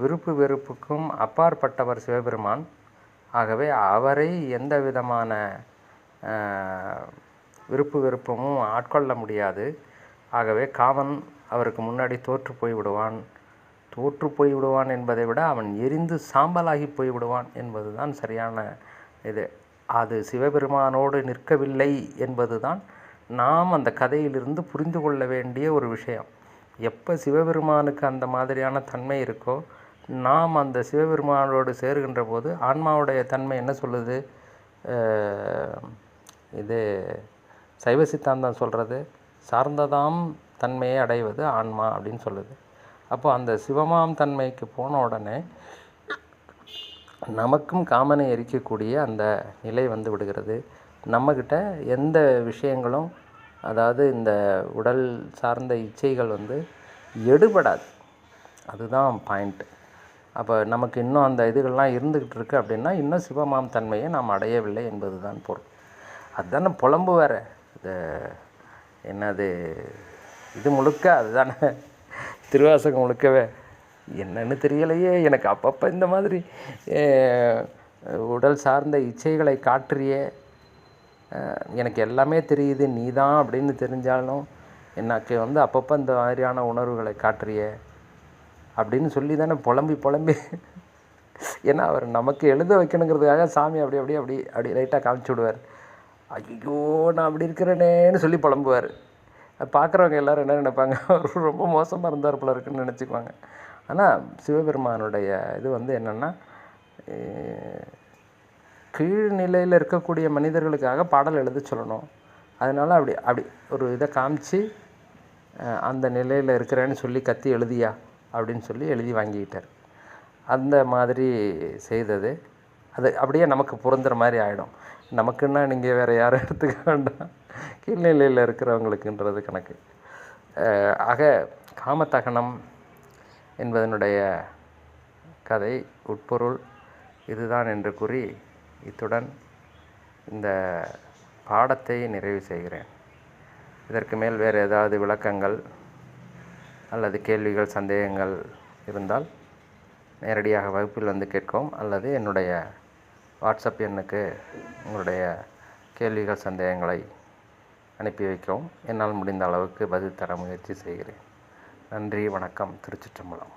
விருப்பு வெறுப்புக்கும் அப்பாற்பட்டவர் சிவபெருமான். ஆகவே அவரை எந்த விதமான விருப்பு வெறுப்பும் ஆட்கொள்ள முடியாது. ஆகவே காமன் அவருக்கு முன்னாடி தோற்று போய்விடுவான் என்பதை விட அவன் எரிந்து சாம்பலாகி போய்விடுவான் என்பது தான் சரியான இது. அது சிவபெருமானோடு நிற்கவில்லை என்பது தான் நாம் அந்த கதையிலிருந்து புரிந்து கொள்ள வேண்டிய ஒரு விஷயம். எப்போ சிவபெருமானுக்கு அந்த மாதிரியான தன்மை இருக்கோ, நாம் அந்த சிவபெருமானோடு சேருகின்ற போது ஆன்மாவுடைய தன்மை என்ன சொல்லுது? இது சைவ சித்தாந்தம் சொல்கிறது, சார்ந்ததாம் தன்மையை அடைவது ஆன்மா அப்படின்னு சொல்லுது. அப்போ அந்த சிவமாம் தன்மைக்கு போன உடனே நமக்கும் காமனை எரிக்கக்கூடிய அந்த நிலை விடுகிறது. நம்மக்கிட்ட எந்த விஷயங்களும், அதாவது இந்த உடல் சார்ந்த இச்சைகள் எடுபடாது. அதுதான் பாயிண்ட்டு. அப்போ நமக்கு இன்னும் அந்த இதுகள்லாம் இருந்துக்கிட்டு இருக்குது அப்படின்னா, இன்னும் சிவமாம் தன்மையை நாம் அடையவில்லை என்பது தான் பொருள். அதுதானே புலம்பு வேறு. இது என்னது, இது முழுக்க அதுதானே, திருவாசகம் முழுக்கவே. என்னன்னு தெரியலையே எனக்கு. அப்பப்போ இந்த மாதிரி உடல் சார்ந்த இச்சைகளை காட்டுறியே, எனக்கு எல்லாமே தெரியுது நீ தான் அப்படின்னு தெரிஞ்சாலும் எனக்கு அப்பப்போ இந்த மாதிரியான உணர்வுகளை காட்டுறியே அப்படின்னு சொல்லி தானே புலம்பி ஏன்னா அவர் நமக்கு எழுத வைக்கணுங்கிறதுக்காக சாமி அப்படி லைட்டாக காமிச்சு விடுவார். ஐயோ நான் அப்படி இருக்கிறேனேன்னு சொல்லி புலம்புவார். அது பார்க்குறவங்க எல்லோரும் என்ன நினைப்பாங்க, அவர் ரொம்ப மோசமாக இருந்தார் போல இருக்குன்னு நினச்சிக்குவாங்க. ஆனால் சிவபெருமானுடைய இது வந்து என்னென்னா, கீழ்நிலையில் இருக்கக்கூடிய மனிதர்களுக்காக பாடல் எழுத சொல்லணும். அதனால் அப்படி அப்படி ஒரு இதை காமிச்சு, அந்த நிலையில் இருக்கிறேன்னு சொல்லி கத்தி எழுதியா அப்படின்னு சொல்லி எழுதி வாங்கிக்கிட்டார். அந்த மாதிரி செய்தது அது அப்படியே நமக்கு பொருந்துகிற மாதிரி ஆகிடும். நமக்குன்னா நீங்கள் வேறு யாரும் எடுத்துக்க வேண்டாம், கீழ்நிலையில் இருக்கிறவங்களுக்குன்றது கணக்கு. ஆக காமதகனம் என்பதனுடைய கதை உட்பொருள் இதுதான் என்று கூறி இத்துடன் இந்த பாடத்தை நிறைவு செய்கிறேன். இதற்கு மேல் வேறு ஏதாவது விளக்கங்கள் அல்லது கேள்விகள் சந்தேகங்கள் இருந்தால் நேரடியாக வகுப்பில் வந்து கேட்கவும், அல்லது என்னுடைய வாட்ஸ்அப் எண்ணுக்கு உங்களுடைய கேள்விகள் சந்தேகங்களை அனுப்பி வைக்கவும். என்னால் முடிந்த அளவுக்கு பதில் தர முயற்சி செய்கிறேன். நன்றி, வணக்கம். திருச்சிற்றம்பலம்.